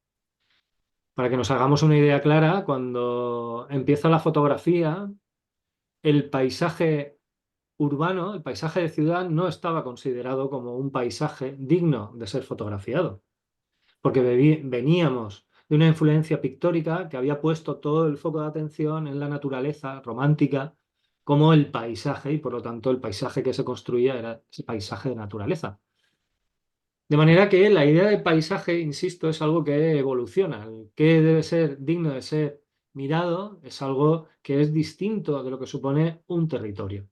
Para que nos hagamos una idea clara, cuando empieza la fotografía, el paisaje urbano, el paisaje de ciudad, no estaba considerado como un paisaje digno de ser fotografiado, porque veníamos de una influencia pictórica que había puesto todo el foco de atención en la naturaleza romántica como el paisaje, y por lo tanto el paisaje que se construía era ese paisaje de naturaleza. De manera que la idea de paisaje, insisto, es algo que evoluciona. El que debe ser digno de ser mirado es algo que es distinto de lo que supone un territorio.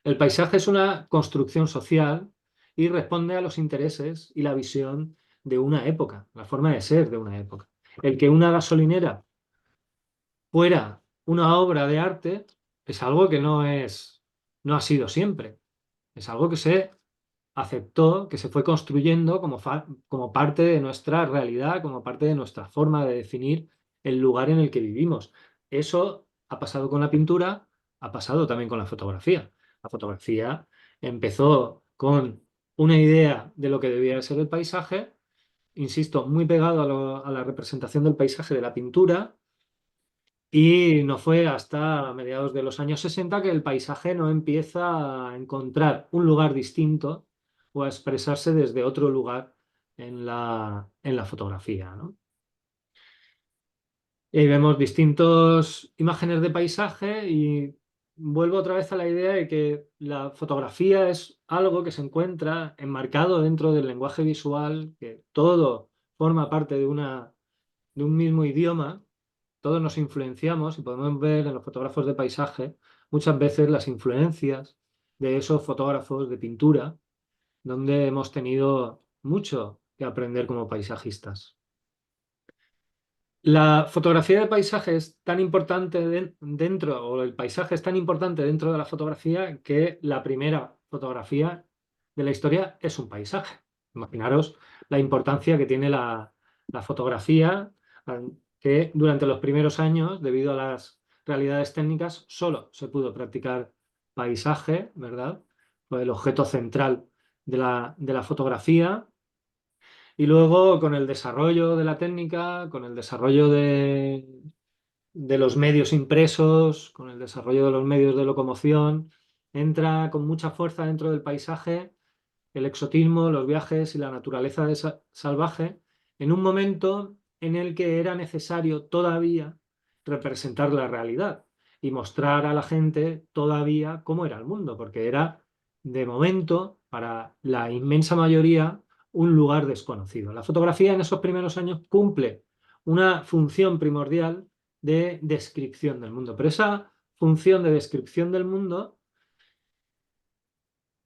El paisaje es una construcción social y responde a los intereses y la visión de una época, la forma de ser de una época. El que una gasolinera fuera una obra de arte es algo que no ha sido siempre. Es algo que se aceptó, que se fue construyendo como parte de nuestra realidad, como parte de nuestra forma de definir el lugar en el que vivimos. Eso ha pasado con la pintura, ha pasado también con la fotografía. La fotografía empezó con una idea de lo que debía ser el paisaje, insisto, muy pegado a la representación del paisaje de la pintura, y no fue hasta mediados de los años 60 que el paisaje no empieza a encontrar un lugar distinto o a expresarse desde otro lugar en la fotografía, ¿no? Y vemos distintas imágenes de paisaje y vuelvo otra vez a la idea de que la fotografía es algo que se encuentra enmarcado dentro del lenguaje visual, que todo forma parte de un mismo idioma. Todos nos influenciamos y podemos ver en los fotógrafos de paisaje muchas veces las influencias de esos fotógrafos de pintura, donde hemos tenido mucho que aprender como paisajistas. La fotografía de paisaje es tan importante dentro, o el paisaje es tan importante dentro de la fotografía, que la primera fotografía de la historia es un paisaje. Imaginaros la importancia que tiene la fotografía, que durante los primeros años, debido a las realidades técnicas, solo se pudo practicar paisaje, ¿verdad? Fue el objeto central de la fotografía. Y luego, con el desarrollo de la técnica, con el desarrollo de los medios impresos, con el desarrollo de los medios de locomoción, entra con mucha fuerza dentro del paisaje el exotismo, los viajes y la naturaleza salvaje, en un momento en el que era necesario todavía representar la realidad y mostrar a la gente todavía cómo era el mundo, porque era, de momento, para la inmensa mayoría, un lugar desconocido. La fotografía en esos primeros años cumple una función primordial de descripción del mundo, pero esa función de descripción del mundo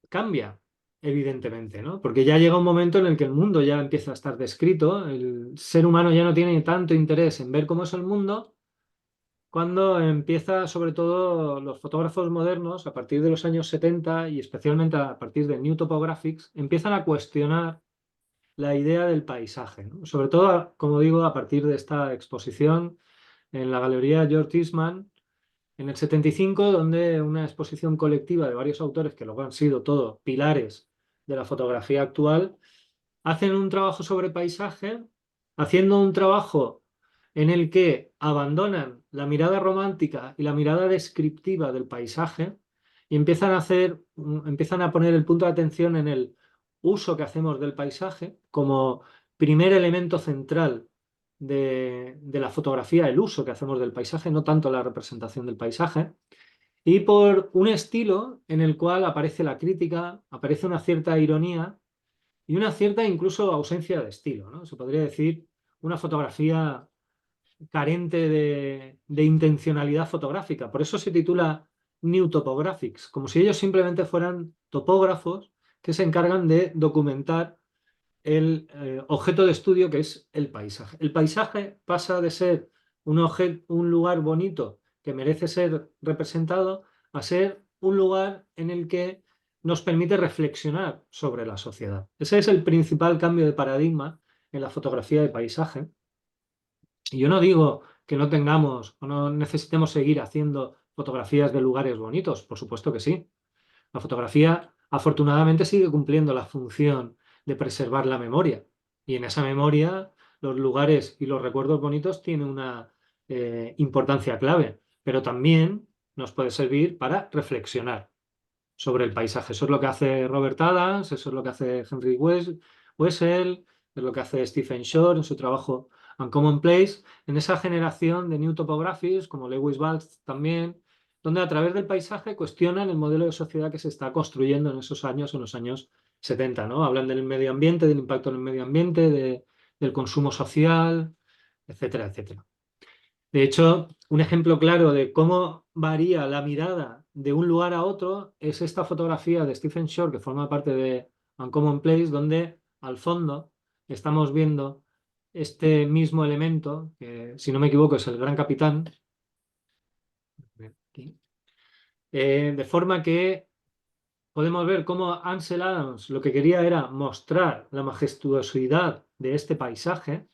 cambia, evidentemente, ¿no? Porque ya llega un momento en el que el mundo ya empieza a estar descrito, el ser humano ya no tiene tanto interés en ver cómo es el mundo, cuando empieza, sobre todo, los fotógrafos modernos, a partir de los años 70 y especialmente a partir de New Topographics, empiezan a cuestionar la idea del paisaje, ¿no? Sobre todo, como digo, a partir de esta exposición en la Galería George Eastman, en el 75, donde una exposición colectiva de varios autores, que luego han sido todos pilares de la fotografía actual, hacen un trabajo sobre paisaje, haciendo un trabajo en el que abandonan la mirada romántica y la mirada descriptiva del paisaje y empiezan a poner el punto de atención en el uso que hacemos del paisaje como primer elemento central de la fotografía, el uso que hacemos del paisaje, no tanto la representación del paisaje, y por un estilo en el cual aparece la crítica, aparece una cierta ironía y una cierta incluso ausencia de estilo, ¿no? Se podría decir una fotografía carente de intencionalidad fotográfica. Por eso se titula New Topographics, como si ellos simplemente fueran topógrafos que se encargan de documentar el objeto de estudio, que es el paisaje. El paisaje pasa de ser un lugar bonito que merece ser representado a ser un lugar en el que nos permite reflexionar sobre la sociedad. Ese es el principal cambio de paradigma en la fotografía de paisaje. Y yo no digo que no tengamos o no necesitemos seguir haciendo fotografías de lugares bonitos, por supuesto que sí. La fotografía, afortunadamente, sigue cumpliendo la función de preservar la memoria. Y en esa memoria los lugares y los recuerdos bonitos tiene una importancia clave, pero también nos puede servir para reflexionar sobre el paisaje. Eso es lo que hace Robert Adams, eso es lo que hace Henry Wessel, es lo que hace Stephen Shore en su trabajo Uncommon Place, en esa generación de New Topographies, como Lewis Balch también, donde a través del paisaje cuestionan el modelo de sociedad que se está construyendo en esos años, en los años 70, ¿no? Hablan del medio ambiente, del impacto en el medio ambiente, del consumo social, etcétera, etcétera. De hecho, un ejemplo claro de cómo varía la mirada de un lugar a otro es esta fotografía de Stephen Shore, que forma parte de Uncommon Place, donde al fondo estamos viendo este mismo elemento, que si no me equivoco es el Gran Capitán, de forma que podemos ver cómo Ansel Adams lo que quería era mostrar la majestuosidad de este paisaje,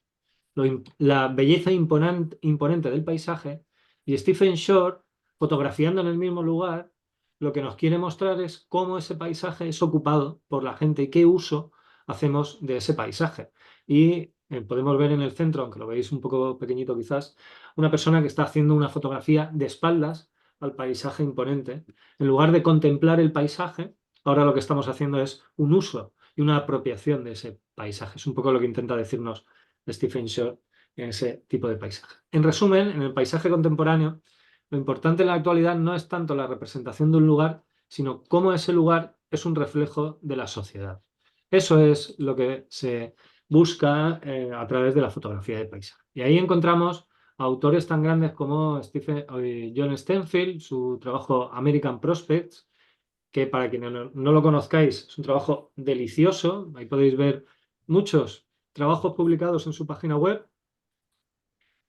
la belleza imponente del paisaje, y Stephen Shore, fotografiando en el mismo lugar, lo que nos quiere mostrar es cómo ese paisaje es ocupado por la gente y qué uso hacemos de ese paisaje. Y podemos ver en el centro, aunque lo veis un poco pequeñito quizás, una persona que está haciendo una fotografía de espaldas al paisaje imponente. En lugar de contemplar el paisaje, ahora lo que estamos haciendo es un uso y una apropiación de ese paisaje. Es un poco lo que intenta decirnos Stephen Shore en ese tipo de paisaje. En resumen, en el paisaje contemporáneo, lo importante en la actualidad no es tanto la representación de un lugar, sino cómo ese lugar es un reflejo de la sociedad. Eso es lo que se busca a través de la fotografía de paisaje. Y ahí encontramos autores tan grandes como John Stenfield, su trabajo American Prospects, que para quienes no lo conozcáis es un trabajo delicioso. Ahí podéis ver muchos trabajos publicados en su página web.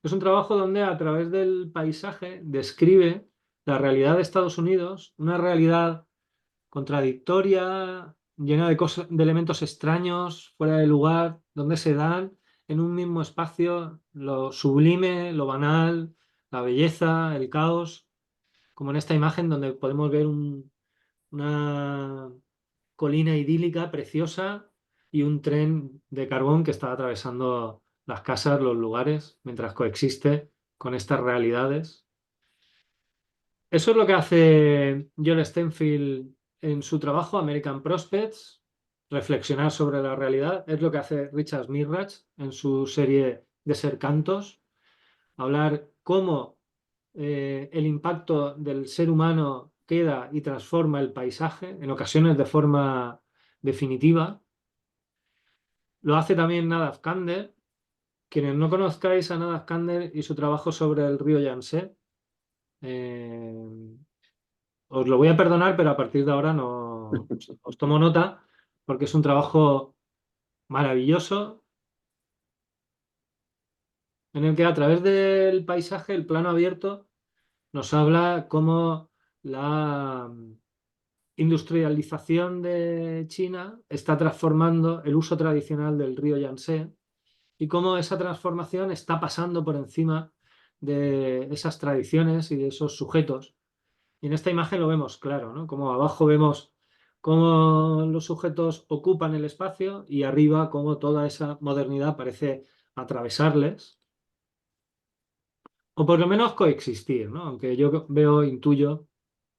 Es un trabajo donde a través del paisaje describe la realidad de Estados Unidos, una realidad contradictoria, llena de elementos extraños, fuera de lugar, donde se dan en un mismo espacio lo sublime, lo banal, la belleza, el caos, como en esta imagen donde podemos ver una colina idílica, preciosa, y un tren de carbón que está atravesando las casas, los lugares, mientras coexiste con estas realidades. Eso es lo que hace John Stenfield en su trabajo American Prospects, reflexionar sobre la realidad. Es lo que hace Richard Mirrach en su serie Desert Cantos, hablar cómo el impacto del ser humano queda y transforma el paisaje, en ocasiones de forma definitiva. Lo hace también Nadav Kander. Quienes no conozcáis a Nadav Kander y su trabajo sobre el río Yangtze, os lo voy a perdonar, pero a partir de ahora no os tomo nota, porque es un trabajo maravilloso en el que a través del paisaje, el plano abierto, nos habla cómo la industrialización de China está transformando el uso tradicional del río Yangtze y cómo esa transformación está pasando por encima de esas tradiciones y de esos sujetos. Y en esta imagen lo vemos claro, ¿no? Como abajo vemos cómo los sujetos ocupan el espacio y arriba cómo toda esa modernidad parece atravesarles o por lo menos coexistir, ¿no? Aunque yo veo, intuyo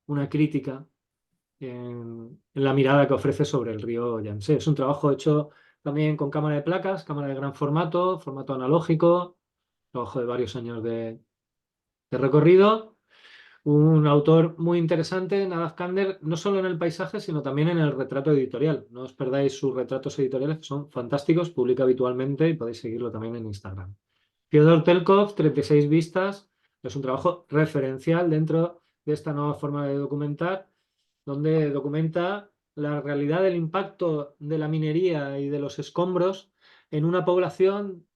una crítica en la mirada que ofrece sobre el río Yangtze. Es un trabajo hecho también con cámara de placas, cámara de gran formato, formato analógico, trabajo de varios años de recorrido. Un autor muy interesante, Nadav Kander, no solo en el paisaje, sino también en el retrato editorial. No os perdáis sus retratos editoriales, que son fantásticos, publica habitualmente y podéis seguirlo también en Instagram. Fyodor Telkov, 36 vistas, es un trabajo referencial dentro de esta nueva forma de documentar, donde documenta la realidad del impacto de la minería y de los escombros en una población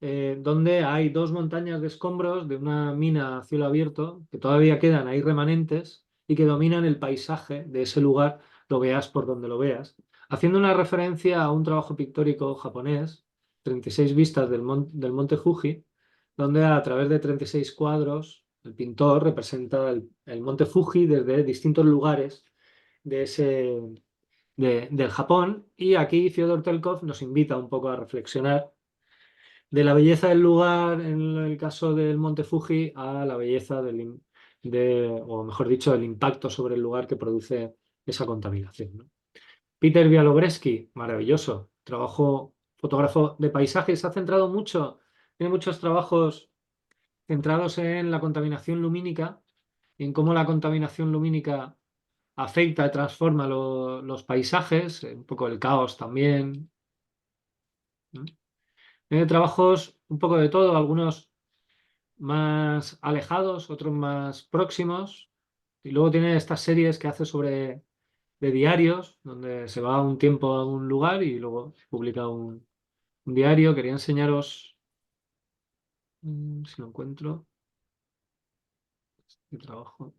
donde hay 2 montañas de escombros de una mina a cielo abierto que todavía quedan ahí remanentes y que dominan el paisaje de ese lugar, lo veas por donde lo veas, haciendo una referencia a un trabajo pictórico japonés, 36 vistas del monte Fuji, donde a través de 36 cuadros el pintor representa el monte Fuji desde distintos lugares del Japón, y aquí Fyodor Telkov nos invita un poco a reflexionar de la belleza del lugar, en el caso del Monte Fuji, a la belleza o mejor dicho, del impacto sobre el lugar que produce esa contaminación, ¿no? Peter Bialobreski, maravilloso, fotógrafo de paisajes, se ha centrado mucho, tiene muchos trabajos centrados en la contaminación lumínica y en cómo la contaminación lumínica afecta y transforma los paisajes, un poco el caos también, ¿no? Tiene trabajos un poco de todo, algunos más alejados, otros más próximos, y luego tiene estas series que hace de diarios, donde se va un tiempo a un lugar y luego publica un diario. Quería enseñaros, si lo encuentro, mi trabajo.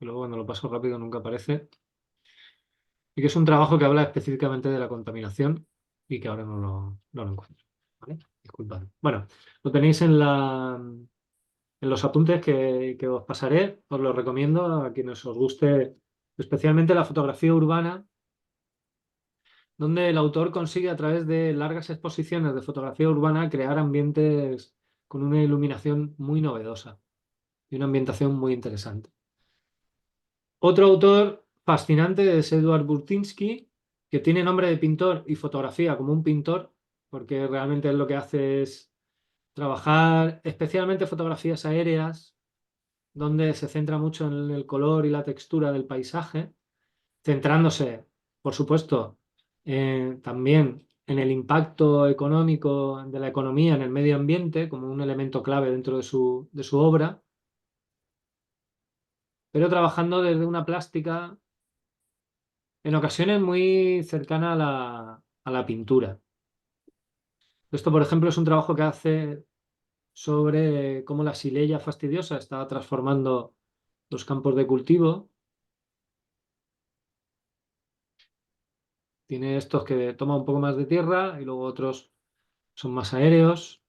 Y luego cuando lo paso rápido nunca aparece. Y que es un trabajo que habla específicamente de la contaminación y que ahora no lo encuentro. ¿Vale? Disculpad. Bueno, lo tenéis en los apuntes que os pasaré. Os lo recomiendo a quienes os guste especialmente la fotografía urbana, donde el autor consigue a través de largas exposiciones de fotografía urbana crear ambientes con una iluminación muy novedosa y una ambientación muy interesante. Otro autor fascinante es Edward Burtynsky, que tiene nombre de pintor y fotografía como un pintor, porque realmente él lo que hace es trabajar especialmente fotografías aéreas, donde se centra mucho en el color y la textura del paisaje, centrándose, por supuesto, también en el impacto económico de la economía en el medio ambiente como un elemento clave dentro de su obra, pero trabajando desde una plástica en ocasiones muy cercana a la pintura. Esto, por ejemplo, es un trabajo que hace sobre cómo la xylella fastidiosa está transformando los campos de cultivo. Tiene estos que toman un poco más de tierra y luego otros son más aéreos.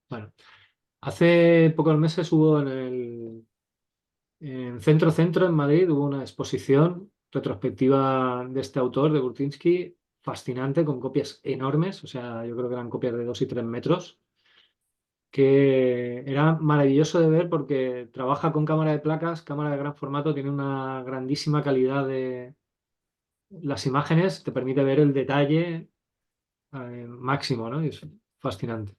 Bueno, hace pocos meses hubo en Centro en Madrid, hubo una exposición retrospectiva de este autor, de Burtynsky, fascinante, con copias enormes, o sea, yo creo que eran copias de 2 y 3 metros, que era maravilloso de ver porque trabaja con cámara de placas, cámara de gran formato, tiene una grandísima calidad de las imágenes, te permite ver el detalle máximo, ¿no? Y es fascinante.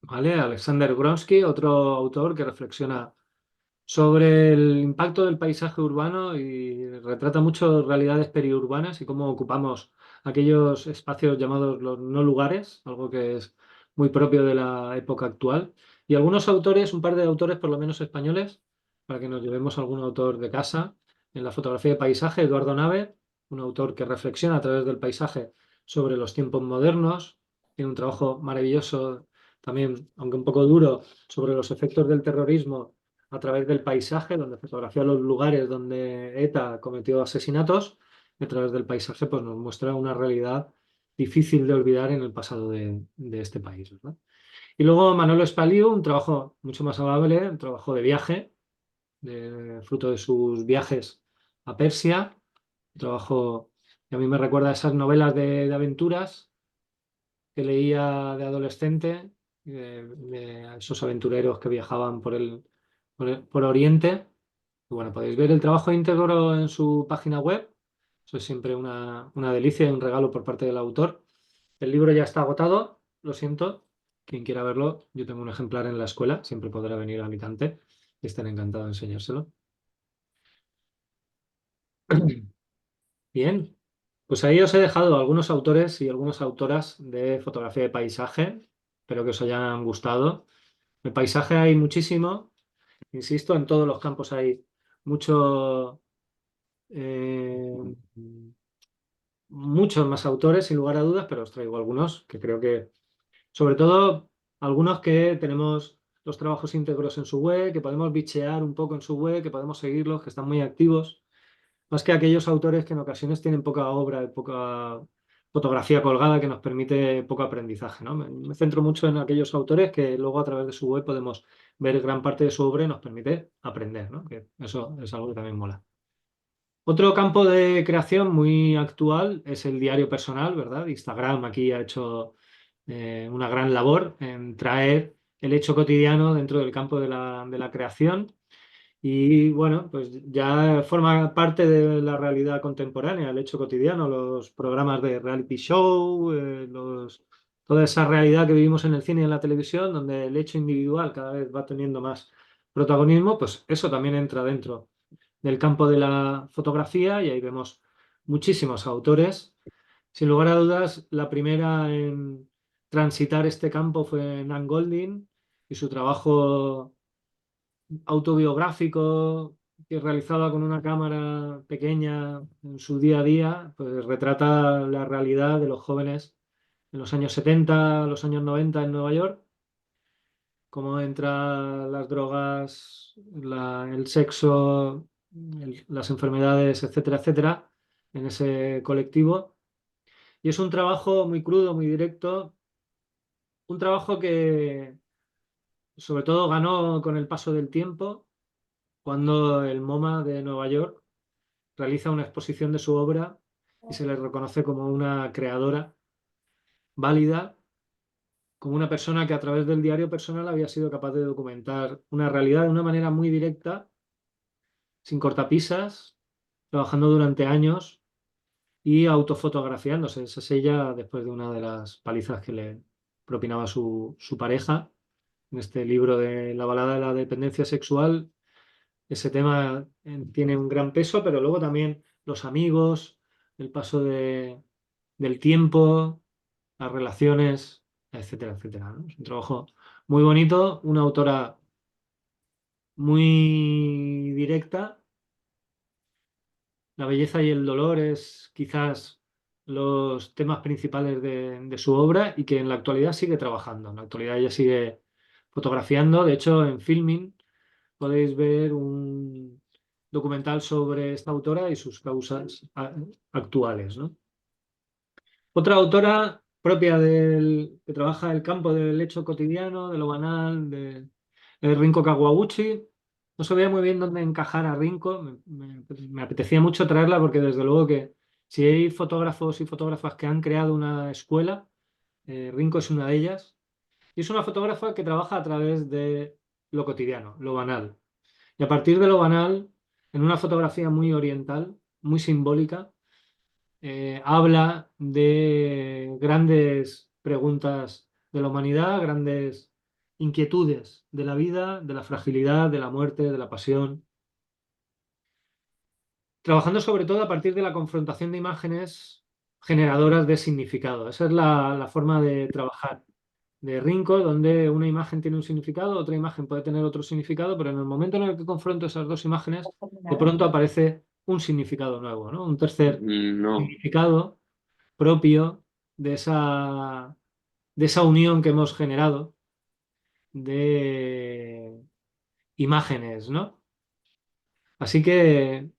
¿Vale? Alexander Gronsky, otro autor que reflexiona sobre el impacto del paisaje urbano y retrata mucho realidades periurbanas y cómo ocupamos aquellos espacios llamados los no lugares, algo que es muy propio de la época actual. Y algunos autores, un par de autores por lo menos españoles, para que nos llevemos algún autor de casa, en la fotografía de paisaje, Eduardo Nave, un autor que reflexiona a través del paisaje sobre los tiempos modernos, tiene un trabajo maravilloso también, aunque un poco duro, sobre los efectos del terrorismo a través del paisaje, donde fotografía los lugares donde ETA cometió asesinatos, y a través del paisaje pues, nos muestra una realidad difícil de olvidar en el pasado de este país, ¿verdad? Y luego Manolo Espaliu, un trabajo mucho más amable, un trabajo de viaje, fruto de sus viajes a Persia, un trabajo que a mí me recuerda a esas novelas de aventuras que leía de adolescente, de esos aventureros que viajaban por Oriente. Y bueno, podéis ver el trabajo íntegro en su página web. Eso es siempre una delicia y un regalo por parte del autor. El libro ya está agotado, lo siento. Quien quiera verlo, yo tengo un ejemplar en la escuela, siempre podrá venir a Alicante y estén encantados de enseñárselo. Bien, pues ahí os he dejado algunos autores y algunas autoras de fotografía de paisaje. Espero que os hayan gustado. De paisaje hay muchísimo. Insisto, en todos los campos hay mucho, muchos más autores, sin lugar a dudas, pero os traigo algunos que creo que, sobre todo, algunos que tenemos los trabajos íntegros en su web, que podemos bichear un poco en su web, que podemos seguirlos, que están muy activos, más que aquellos autores que en ocasiones tienen poca obra, poca fotografía colgada que nos permite poco aprendizaje, ¿no? Me centro mucho en aquellos autores que luego a través de su web podemos ver gran parte de su obra y nos permite aprender, ¿no? Que eso es algo que también mola. Otro campo de creación muy actual es el diario personal, ¿verdad? Instagram aquí ha hecho una gran labor en traer el hecho cotidiano dentro del campo de la creación y bueno, pues ya forma parte de la realidad contemporánea, el hecho cotidiano, los programas de reality show, toda esa realidad que vivimos en el cine y en la televisión, donde el hecho individual cada vez va teniendo más protagonismo, pues eso también entra dentro del campo de la fotografía y ahí vemos muchísimos autores. Sin lugar a dudas, la primera en transitar este campo fue Nan Goldin y su trabajo autobiográfico que realizaba con una cámara pequeña en su día a día, pues retrata la realidad de los jóvenes en los años 70, los años 90 en Nueva York, cómo entran las drogas, el sexo, las enfermedades, etcétera, etcétera, en ese colectivo. Y es un trabajo muy crudo, muy directo, un trabajo que sobre todo ganó con el paso del tiempo, cuando el MoMA de Nueva York realiza una exposición de su obra y se le reconoce como una creadora válida, como una persona que a través del diario personal había sido capaz de documentar una realidad de una manera muy directa, sin cortapisas, trabajando durante años y autofotografiándose. Esa es ella después de una de las palizas que le propinaba su pareja. En este libro de La balada de la dependencia sexual, ese tema tiene un gran peso, pero luego también los amigos, el paso del tiempo, las relaciones, etcétera, etcétera, ¿no? Es un trabajo muy bonito, una autora muy directa. La belleza y el dolor es quizás los temas principales de su obra y que en la actualidad sigue trabajando. En la actualidad ella sigue fotografiando. De hecho, en Filming podéis ver un documental sobre esta autora y sus causas actuales, ¿no? Otra autora propia que trabaja el campo del hecho cotidiano, de lo banal, de Rinko Kawaguchi. No sabía muy bien dónde encajar a Rinko. Me apetecía mucho traerla porque desde luego que si hay fotógrafos y fotógrafas que han creado una escuela, Rinko es una de ellas. Y es una fotógrafa que trabaja a través de lo cotidiano, lo banal. Y a partir de lo banal, en una fotografía muy oriental, muy simbólica, habla de grandes preguntas de la humanidad, grandes inquietudes de la vida, de la fragilidad, de la muerte, de la pasión. Trabajando sobre todo a partir de la confrontación de imágenes generadoras de significado. Esa es la forma de trabajar de Rinko, donde una imagen tiene un significado, otra imagen puede tener otro significado, pero en el momento en el que confronto esas dos imágenes, de pronto aparece un significado nuevo, ¿no? Un tercer No, significado propio de esa unión que hemos generado de imágenes, ¿no? Así que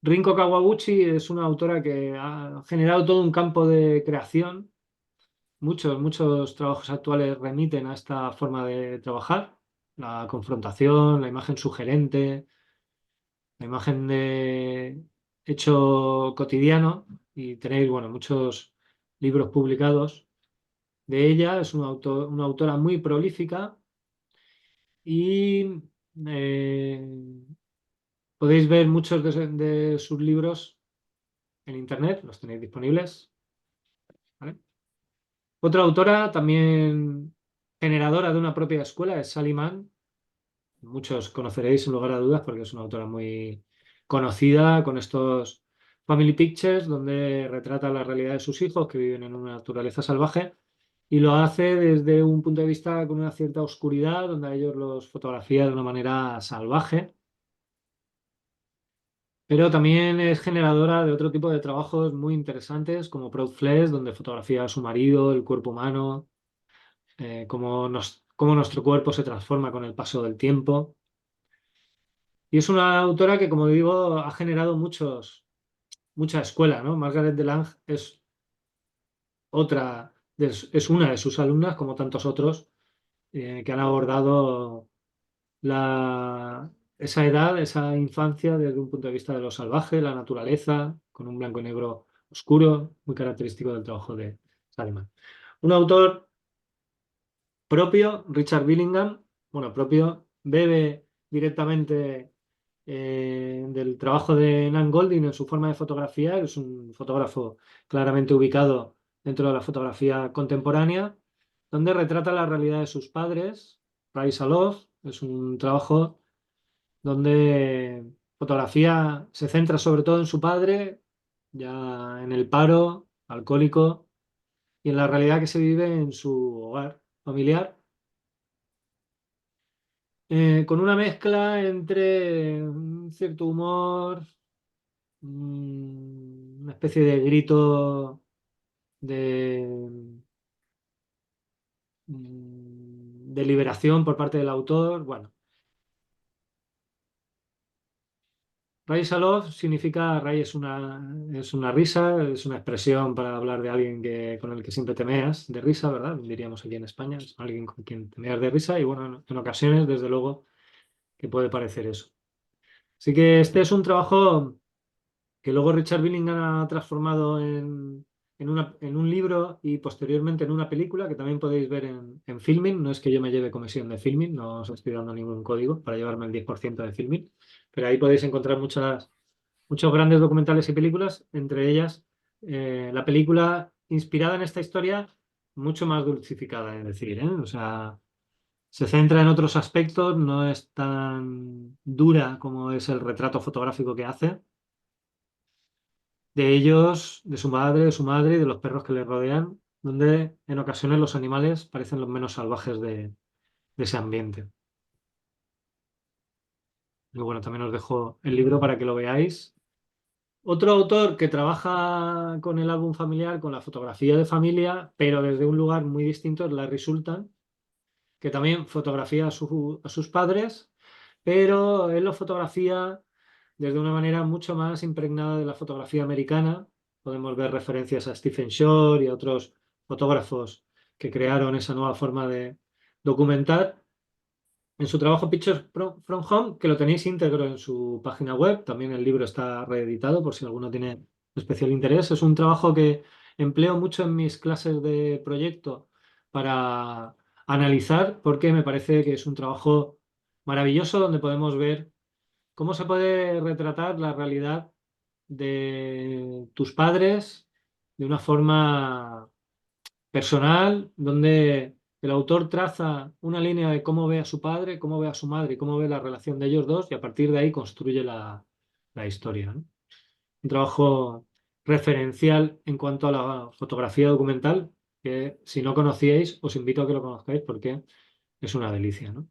Rinko Kawaguchi es una autora que ha generado todo un campo de creación. Muchos trabajos actuales remiten a esta forma de trabajar, la confrontación, la imagen sugerente, la imagen de hecho cotidiano, y tenéis, bueno, muchos libros publicados de ella. Es una autora muy prolífica y eh, podéis ver muchos de sus libros en internet, los tenéis disponibles, ¿vale? Otra autora también generadora de una propia escuela es Sally Mann. Muchos conoceréis sin lugar a dudas porque es una autora muy conocida con estos Family Pictures, donde retrata la realidad de sus hijos que viven en una naturaleza salvaje y lo hace desde un punto de vista con una cierta oscuridad, donde a ellos los fotografía de una manera salvaje, pero también es generadora de otro tipo de trabajos muy interesantes como Proud Flesh, donde fotografía a su marido, el cuerpo humano, cómo nuestro cuerpo se transforma con el paso del tiempo. Y es una autora que, como digo, ha generado mucha escuela, ¿no? Margaret Delange es una de sus alumnas, como tantos otros, que han abordado esa edad, esa infancia desde un punto de vista de lo salvaje, la naturaleza, con un blanco y negro oscuro, muy característico del trabajo de Saliman. Un autor propio, Richard Billingham, bueno, propio, bebe directamente del trabajo de Nan Goldin en su forma de fotografiar. Es un fotógrafo claramente ubicado dentro de la fotografía contemporánea, donde retrata la realidad de sus padres. Rise Aloft es un trabajo donde fotografía se centra sobre todo en su padre, ya en el paro, alcohólico, y en la realidad que se vive en su hogar familiar, con una mezcla entre un cierto humor, una especie de grito de liberación por parte del autor. Bueno, Ray Salof significa, Ray es una risa, es una expresión para hablar de alguien con el que siempre temeas de risa, ¿verdad? Diríamos aquí en España, es alguien con quien temeas de risa y bueno, en ocasiones, desde luego, que puede parecer eso. Así que este es un trabajo que luego Richard Billingham ha transformado en un libro y posteriormente en una película que también podéis ver en Filmin. No es que yo me lleve comisión de Filmin, no os estoy dando ningún código para llevarme el 10% de Filmin, pero ahí podéis encontrar muchos grandes documentales y películas, entre ellas la película inspirada en esta historia, mucho más dulcificada, es decir, ¿eh? O sea, se centra en otros aspectos, no es tan dura como es el retrato fotográfico que hace de ellos, de su madre y de los perros que le rodean, donde en ocasiones los animales parecen los menos salvajes de ese ambiente. Y bueno, también os dejo el libro para que lo veáis. Otro autor que trabaja con el álbum familiar, con la fotografía de familia, pero desde un lugar muy distinto, es Larry Sultan, que también fotografía a sus padres, pero él lo fotografía desde una manera mucho más impregnada de la fotografía americana. Podemos ver referencias a Stephen Shore y a otros fotógrafos que crearon esa nueva forma de documentar. En su trabajo Pictures from Home, que lo tenéis íntegro en su página web, también el libro está reeditado por si alguno tiene especial interés. Es un trabajo que empleo mucho en mis clases de proyecto para analizar, porque me parece que es un trabajo maravilloso donde podemos ver cómo se puede retratar la realidad de tus padres de una forma personal, donde el autor traza una línea de cómo ve a su padre, cómo ve a su madre y cómo ve la relación de ellos dos, y a partir de ahí construye la historia, ¿no? Un trabajo referencial en cuanto a la fotografía documental, que si no conocíais, os invito a que lo conozcáis porque es una delicia, ¿no?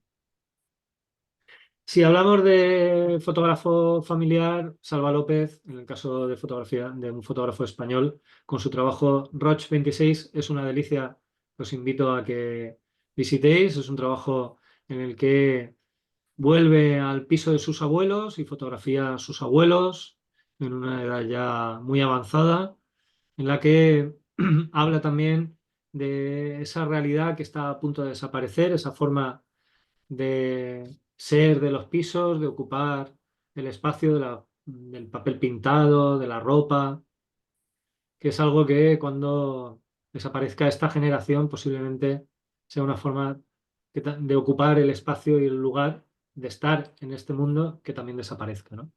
Si hablamos de fotógrafo familiar, Salva López, en el caso de fotografía de un fotógrafo español, con su trabajo Roch 26, es una delicia. Os invito a que visitéis. Es un trabajo en el que vuelve al piso de sus abuelos y fotografía a sus abuelos en una edad ya muy avanzada, en la que habla también de esa realidad que está a punto de desaparecer, esa forma de ser de los pisos, de ocupar el espacio del papel pintado, de la ropa, que es algo que cuando desaparezca esta generación posiblemente sea una forma de ocupar el espacio y el lugar de estar en este mundo que también desaparezca, ¿no?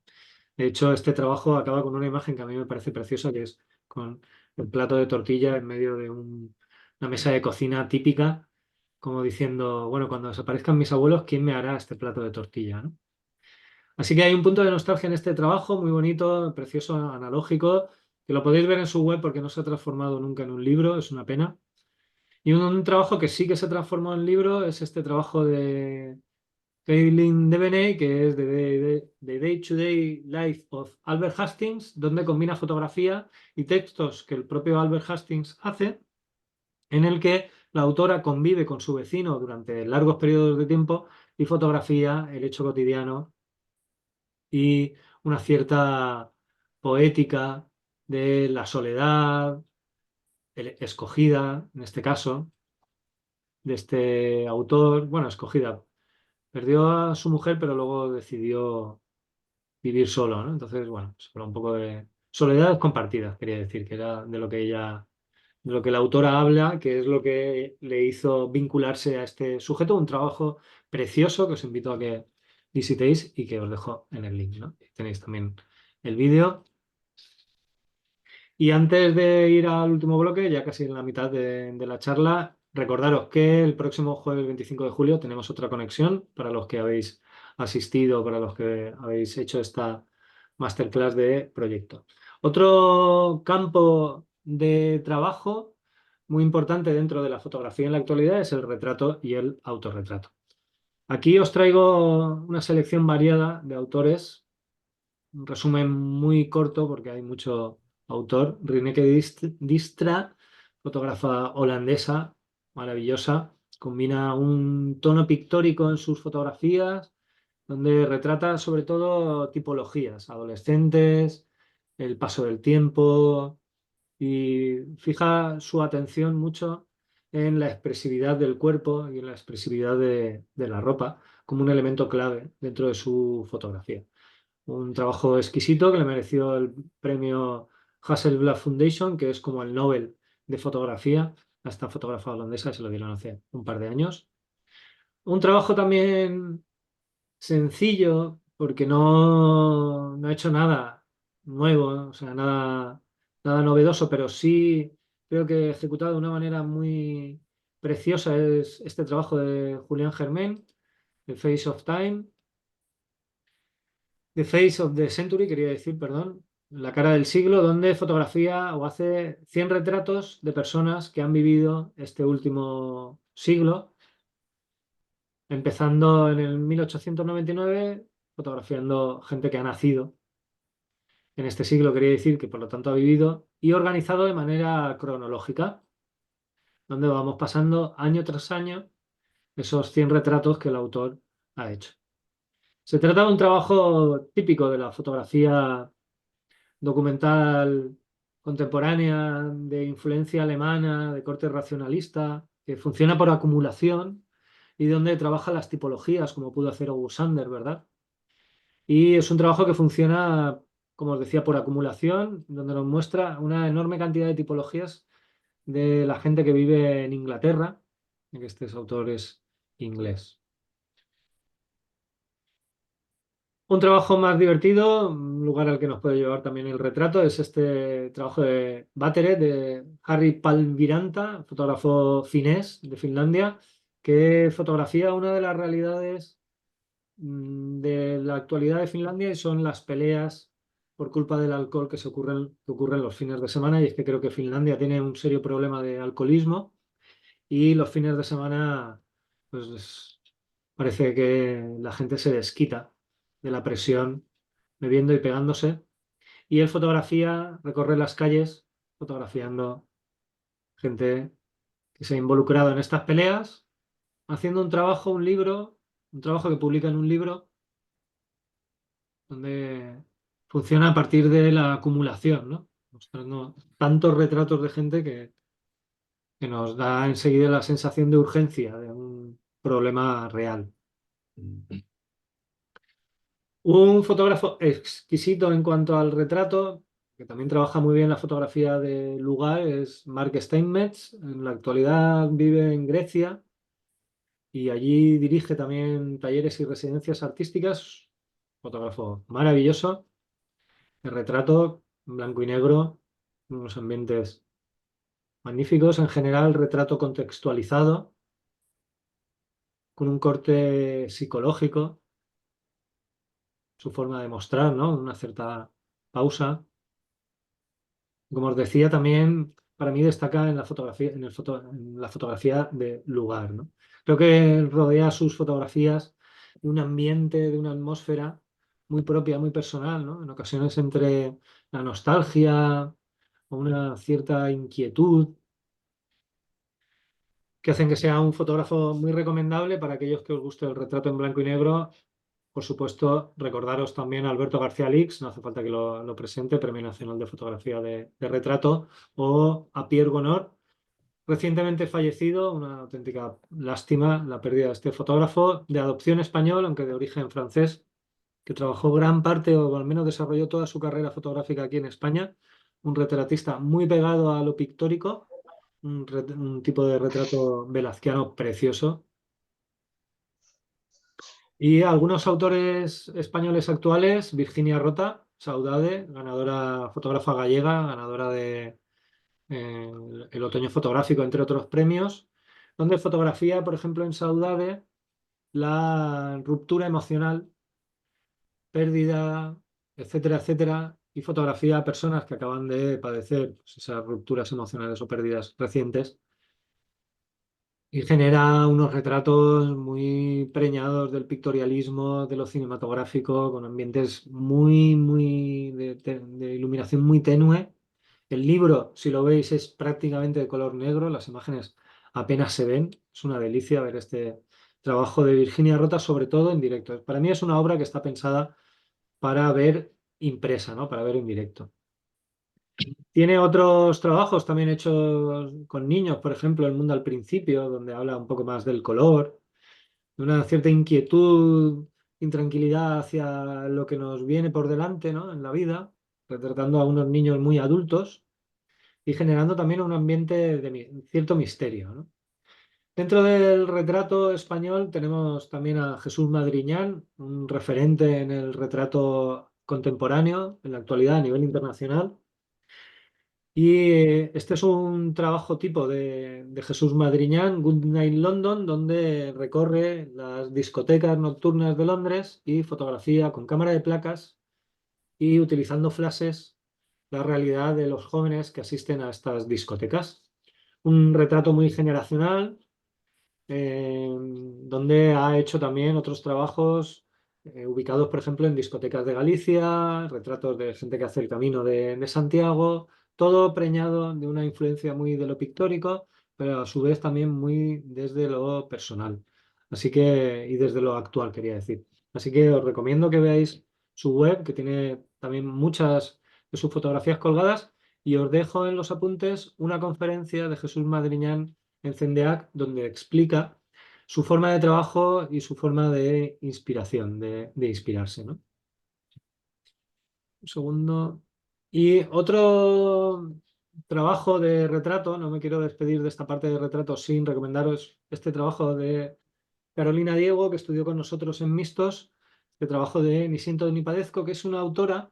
De hecho, este trabajo acaba con una imagen que a mí me parece preciosa, que es con el plato de tortilla en medio de una mesa de cocina típica, como diciendo, bueno, cuando desaparezcan mis abuelos, ¿quién me hará este plato de tortilla, ¿no? Así que hay un punto de nostalgia en este trabajo, muy bonito, precioso, analógico, que lo podéis ver en su web porque no se ha transformado nunca en un libro, es una pena. Y un trabajo que sí que se transformó en libro es este trabajo de Kaylin Devaney, que es The Day-to-Day Life of Albert Hastings, donde combina fotografía y textos que el propio Albert Hastings hace, en el que la autora convive con su vecino durante largos periodos de tiempo y fotografía el hecho cotidiano y una cierta poética de la soledad escogida, en este caso, de este autor, bueno, escogida. Perdió a su mujer, pero luego decidió vivir solo, ¿no? Entonces, bueno, se habla un poco de soledades compartidas, quería decir, que era de lo que ella, de lo que la autora habla, que es lo que le hizo vincularse a este sujeto, un trabajo precioso que os invito a que visitéis y que os dejo en el link, ¿no? Tenéis también el vídeo. Y antes de ir al último bloque, ya casi en la mitad de la charla, recordaros que el próximo jueves 25 de julio tenemos otra conexión para los que habéis asistido, para los que habéis hecho esta masterclass de proyecto. Otro campo de trabajo muy importante dentro de la fotografía en la actualidad es el retrato y el autorretrato. Aquí os traigo una selección variada de autores, un resumen muy corto porque hay mucho autor. Rineke Distra, fotógrafa holandesa, maravillosa, combina un tono pictórico en sus fotografías, donde retrata sobre todo tipologías, adolescentes, el paso del tiempo y fija su atención mucho en la expresividad del cuerpo y en la expresividad de la ropa como un elemento clave dentro de su fotografía. Un trabajo exquisito que le mereció el premio Hasselblad Foundation, que es como el Nobel de fotografía. A esta fotógrafa holandesa se lo dieron hace un par de años. Un trabajo también sencillo, porque no ha hecho nada nuevo, o sea, nada novedoso, pero sí creo que ejecutado de una manera muy preciosa es este trabajo de Julián Germain, The Face of Time. The Face of the Century, quería decir, perdón, la cara del siglo, donde fotografía o hace 100 retratos de personas que han vivido este último siglo, empezando en el 1899, fotografiando gente que ha nacido en este siglo, quería decir, que por lo tanto ha vivido, y organizado de manera cronológica, donde vamos pasando año tras año esos 100 retratos que el autor ha hecho. Se trata de un trabajo típico de la fotografía documental contemporánea de influencia alemana, de corte racionalista, que funciona por acumulación y donde trabaja las tipologías, como pudo hacer August Sander, ¿verdad? Y es un trabajo que funciona, como os decía, por acumulación, donde nos muestra una enorme cantidad de tipologías de la gente que vive en Inglaterra, ya que este autor es inglés. Un trabajo más divertido, un lugar al que nos puede llevar también el retrato, es este trabajo de Batere, de Harry Palviranta, fotógrafo finés de Finlandia, que fotografía una de las realidades de la actualidad de Finlandia y son las peleas por culpa del alcohol que ocurren los fines de semana. Y es que creo que Finlandia tiene un serio problema de alcoholismo y los fines de semana, pues parece que la gente se desquita de la presión bebiendo y pegándose. Y él recorre las calles fotografiando gente que se ha involucrado en estas peleas, haciendo un trabajo que publica en un libro, donde funciona a partir de la acumulación, ¿no? Mostrando tantos retratos de gente que nos da enseguida la sensación de urgencia de un problema real. Un fotógrafo exquisito en cuanto al retrato, que también trabaja muy bien la fotografía de lugar, es Mark Steinmetz. En la actualidad vive en Grecia y allí dirige también talleres y residencias artísticas. Fotógrafo maravilloso, de retrato en blanco y negro, en unos ambientes magníficos. En general, retrato contextualizado, con un corte psicológico, su forma de mostrar, ¿no? Una cierta pausa. Como os decía, también para mí destaca en la fotografía, en la fotografía de lugar, ¿no? Creo que rodea sus fotografías de un ambiente, de una atmósfera muy propia, muy personal, ¿no? En ocasiones entre la nostalgia o una cierta inquietud, que hacen que sea un fotógrafo muy recomendable para aquellos que os guste el retrato en blanco y negro. Por supuesto, recordaros también a Alberto García Lix, no hace falta que lo presente, Premio Nacional de Fotografía de Retrato, o a Pierre Gonod, recientemente fallecido, una auténtica lástima la pérdida de este fotógrafo de adopción español, aunque de origen francés, que trabajó gran parte o al menos desarrolló toda su carrera fotográfica aquí en España, un retratista muy pegado a lo pictórico, un tipo de retrato velazquiano precioso. Y algunos autores españoles actuales, Virginia Rota, Saudade, ganadora, fotógrafa gallega, ganadora de el Otoño Fotográfico, entre otros premios, donde fotografía, por ejemplo, en Saudade, la ruptura emocional, pérdida, etcétera, etcétera, y fotografía a personas que acaban de padecer pues, esas rupturas emocionales o pérdidas recientes. Y genera unos retratos muy preñados del pictorialismo, de lo cinematográfico, con ambientes muy de iluminación muy tenue. El libro, si lo veis, es prácticamente de color negro, las imágenes apenas se ven. Es una delicia ver este trabajo de Virginia Rota, sobre todo en directo. Para mí es una obra que está pensada para ver impresa, ¿no? Para ver en directo. Tiene otros trabajos también hechos con niños, por ejemplo, El mundo al principio, donde habla un poco más del color, de una cierta inquietud, intranquilidad hacia lo que nos viene por delante, ¿no? En la vida, retratando a unos niños muy adultos y generando también un ambiente de cierto misterio, ¿no? Dentro del retrato español tenemos también a Jesús Madriñán, un referente en el retrato contemporáneo en la actualidad a nivel internacional. Y este es un trabajo tipo de Jesús Madriñán, Good Night London, donde recorre las discotecas nocturnas de Londres y fotografía con cámara de placas y utilizando flashes la realidad de los jóvenes que asisten a estas discotecas. Un retrato muy generacional, donde ha hecho también otros trabajos ubicados, por ejemplo, en discotecas de Galicia, retratos de gente que hace el camino de Santiago, todo preñado de una influencia muy de lo pictórico, pero a su vez también muy desde lo personal. Así que, y desde lo actual, quería decir. Así que os recomiendo que veáis su web, que tiene también muchas de sus fotografías colgadas, y os dejo en los apuntes una conferencia de Jesús Madriñán en CENDEAC, donde explica su forma de trabajo y su forma de inspiración, de inspirarse, ¿no? Un segundo. Y otro trabajo de retrato, no me quiero despedir de esta parte de retrato sin recomendaros este trabajo de Carolina Diego, que estudió con nosotros en Mixtos, este trabajo de Ni siento ni padezco, que es una autora,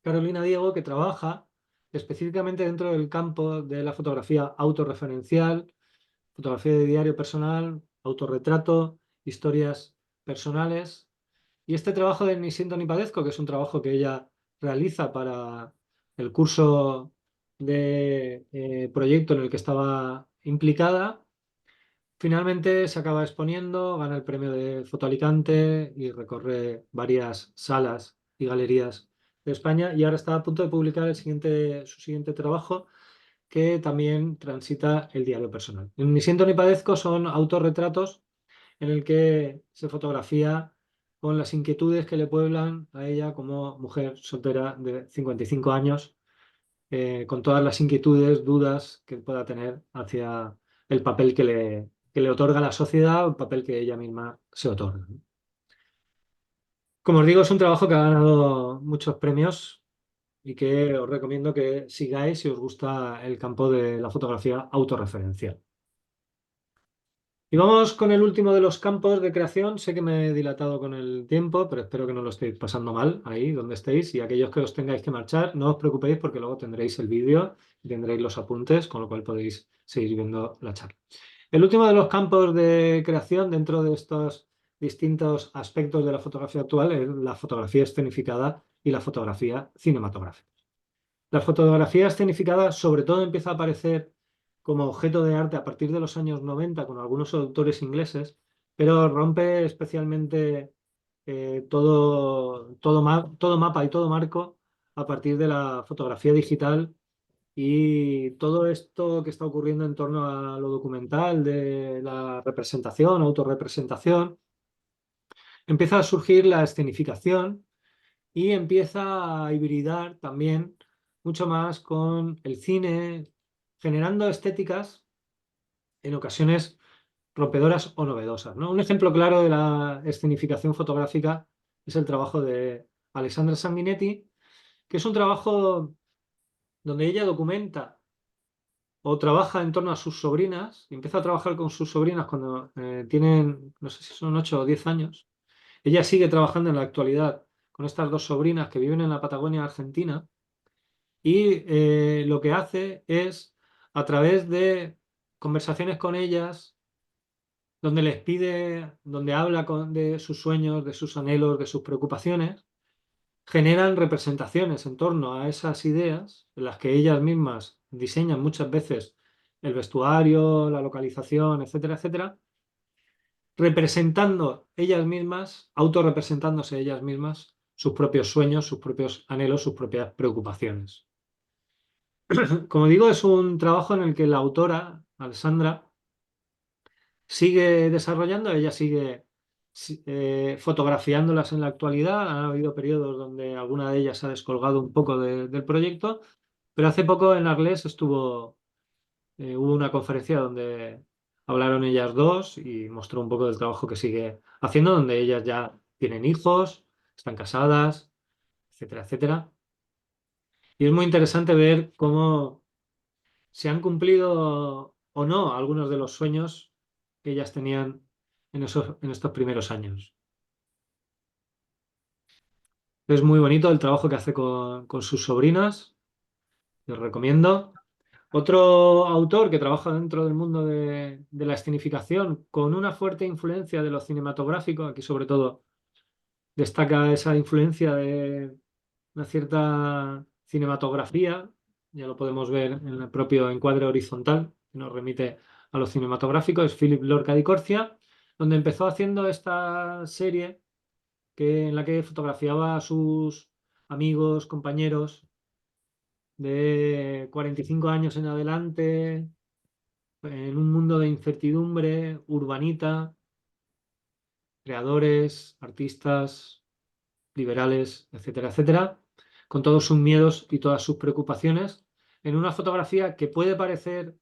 Carolina Diego, que trabaja específicamente dentro del campo de la fotografía autorreferencial, fotografía de diario personal, autorretrato, historias personales. Y este trabajo de Ni siento ni padezco, que es un trabajo que ella realiza para el curso de proyecto en el que estaba implicada, finalmente se acaba exponiendo, gana el premio de Foto Alicante y recorre varias salas y galerías de España y ahora está a punto de publicar su siguiente trabajo, que también transita el diario personal. Ni siento ni padezco son autorretratos en el que se fotografía con las inquietudes que le pueblan a ella como mujer soltera de 55 años, con todas las inquietudes, dudas que pueda tener hacia el papel que le otorga la sociedad o el papel que ella misma se otorga. Como os digo, es un trabajo que ha ganado muchos premios y que os recomiendo que sigáis si os gusta el campo de la fotografía autorreferencial. Y vamos con el último de los campos de creación. Sé que me he dilatado con el tiempo, pero espero que no lo estéis pasando mal ahí donde estéis. Y aquellos que os tengáis que marchar, no os preocupéis porque luego tendréis el vídeo y tendréis los apuntes, con lo cual podéis seguir viendo la charla. El último de los campos de creación dentro de estos distintos aspectos de la fotografía actual es la fotografía escenificada y la fotografía cinematográfica. La fotografía escenificada sobre todo empieza a aparecer como objeto de arte a partir de los años 90 con algunos autores ingleses, pero rompe especialmente todo mapa y todo marco a partir de la fotografía digital y todo esto que está ocurriendo en torno a lo documental de la representación, autorrepresentación. Empieza a surgir la escenificación y empieza a hibridar también mucho más con el cine, generando estéticas en ocasiones rompedoras o novedosas, ¿no? Un ejemplo claro de la escenificación fotográfica es el trabajo de Alessandra Sanguinetti, que es un trabajo donde ella documenta o trabaja en torno a sus sobrinas, y empieza a trabajar con sus sobrinas cuando tienen, no sé si son 8 o 10 años. Ella sigue trabajando en la actualidad con estas dos sobrinas que viven en la Patagonia Argentina, y lo que hace es, a través de conversaciones con ellas, donde les pide, donde habla de sus sueños, de sus anhelos, de sus preocupaciones, generan representaciones en torno a esas ideas, en las que ellas mismas diseñan muchas veces el vestuario, la localización, etcétera, etcétera, representando ellas mismas, autorrepresentándose ellas mismas sus propios sueños, sus propios anhelos, sus propias preocupaciones. Como digo, es un trabajo en el que la autora, Alessandra, sigue desarrollando, ella sigue fotografiándolas en la actualidad. Ha habido periodos donde alguna de ellas ha descolgado un poco del proyecto, pero hace poco en Arles hubo una conferencia donde hablaron ellas dos y mostró un poco del trabajo que sigue haciendo, donde ellas ya tienen hijos, están casadas, etcétera, etcétera. Y es muy interesante ver cómo se han cumplido o no algunos de los sueños que ellas tenían en estos primeros años. Es muy bonito el trabajo que hace con sus sobrinas, os recomiendo. Otro autor que trabaja dentro del mundo de la escenificación con una fuerte influencia de lo cinematográfico, aquí sobre todo destaca esa influencia de una cierta cinematografía, ya lo podemos ver en el propio encuadre horizontal, que nos remite a lo cinematográfico, es Philip Lorca di Corcia, donde empezó haciendo esta serie en la que fotografiaba a sus amigos, compañeros de 45 años en adelante, en un mundo de incertidumbre, urbanita, creadores, artistas, liberales, etcétera, etcétera, con todos sus miedos y todas sus preocupaciones, en una fotografía que puede parecer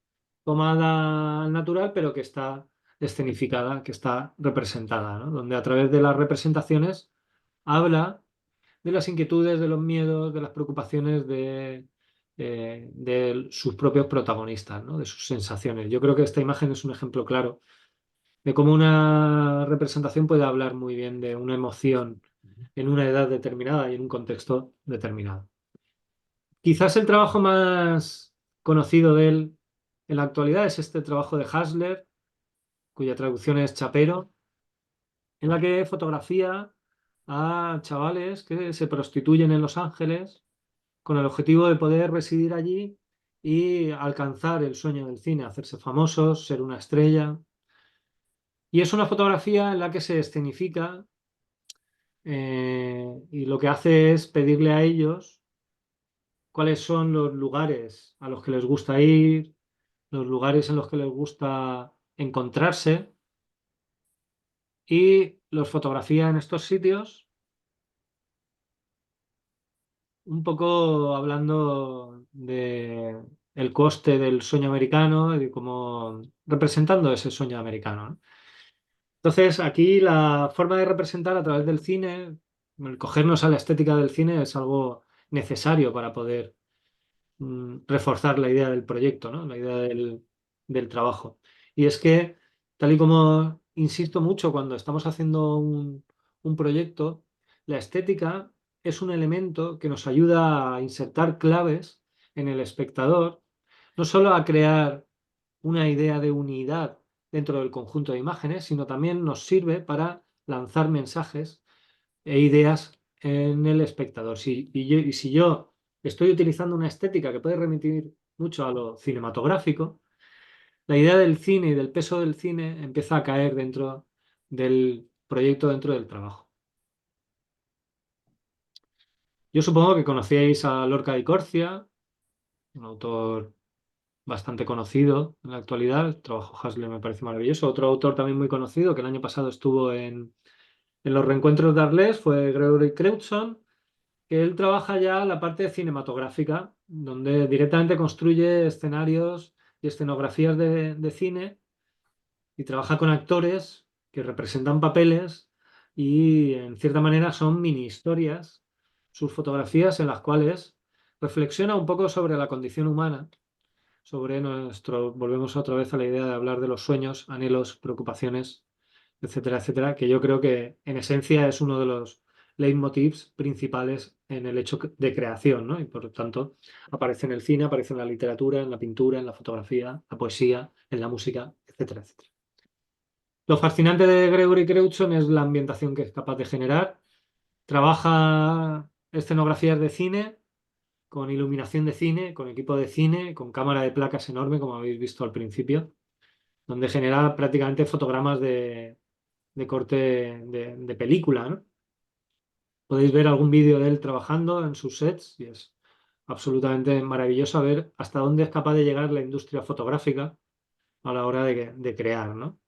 tomada al natural, pero que está escenificada, que está representada, ¿no? Donde a través de las representaciones habla de las inquietudes, de los miedos, de las preocupaciones de sus propios protagonistas, ¿no? De sus sensaciones. Yo creo que esta imagen es un ejemplo claro de cómo una representación puede hablar muy bien de una emoción en una edad determinada y en un contexto determinado. Quizás el trabajo más conocido de él en la actualidad es este trabajo de Hassler, cuya traducción es Chapero, en la que fotografía a chavales que se prostituyen en Los Ángeles con el objetivo de poder residir allí y alcanzar el sueño del cine, hacerse famosos, ser una estrella. Y es una fotografía en la que se escenifica y lo que hace es pedirle a ellos cuáles son los lugares a los que les gusta ir, los lugares en los que les gusta encontrarse, y los fotografía en estos sitios, un poco hablando de el coste del sueño americano y como representando ese sueño americano, ¿no? Entonces, aquí la forma de representar a través del cine, el cogernos a la estética del cine es algo necesario para poder reforzar la idea del proyecto, ¿no? La idea del trabajo. Y es que, tal y como insisto mucho cuando estamos haciendo un proyecto, la estética es un elemento que nos ayuda a insertar claves en el espectador, no solo a crear una idea de unidad dentro del conjunto de imágenes, sino también nos sirve para lanzar mensajes e ideas en el espectador. Y si yo estoy utilizando una estética que puede remitir mucho a lo cinematográfico, la idea del cine y del peso del cine empieza a caer dentro del proyecto, dentro del trabajo. Yo supongo que conocíais a Lorca di Corcia, un autor bastante conocido en la actualidad. El trabajo Hassler me parece maravilloso. Otro autor también muy conocido que el año pasado estuvo en los reencuentros de Arles fue Gregory Crewdson, que él trabaja ya la parte cinematográfica, donde directamente construye escenarios y escenografías de cine y trabaja con actores que representan papeles y en cierta manera son mini historias, sus fotografías en las cuales reflexiona un poco sobre la condición humana, sobre volvemos otra vez a la idea de hablar de los sueños, anhelos, preocupaciones, etcétera, etcétera, que yo creo que en esencia es uno de los leitmotivs principales en el hecho de creación, ¿no? Y por lo tanto aparece en el cine, aparece en la literatura, en la pintura, en la fotografía, la poesía, en la música, etcétera, etcétera. Lo fascinante de Gregory Crewdson es la ambientación que es capaz de generar. Trabaja escenografías de cine, con iluminación de cine, con equipo de cine, con cámara de placas enorme, como habéis visto al principio, donde genera prácticamente fotogramas de corte de película, ¿no? Podéis ver algún vídeo de él trabajando en sus sets y es absolutamente maravilloso ver hasta dónde es capaz de llegar la industria fotográfica a la hora de crear, ¿no?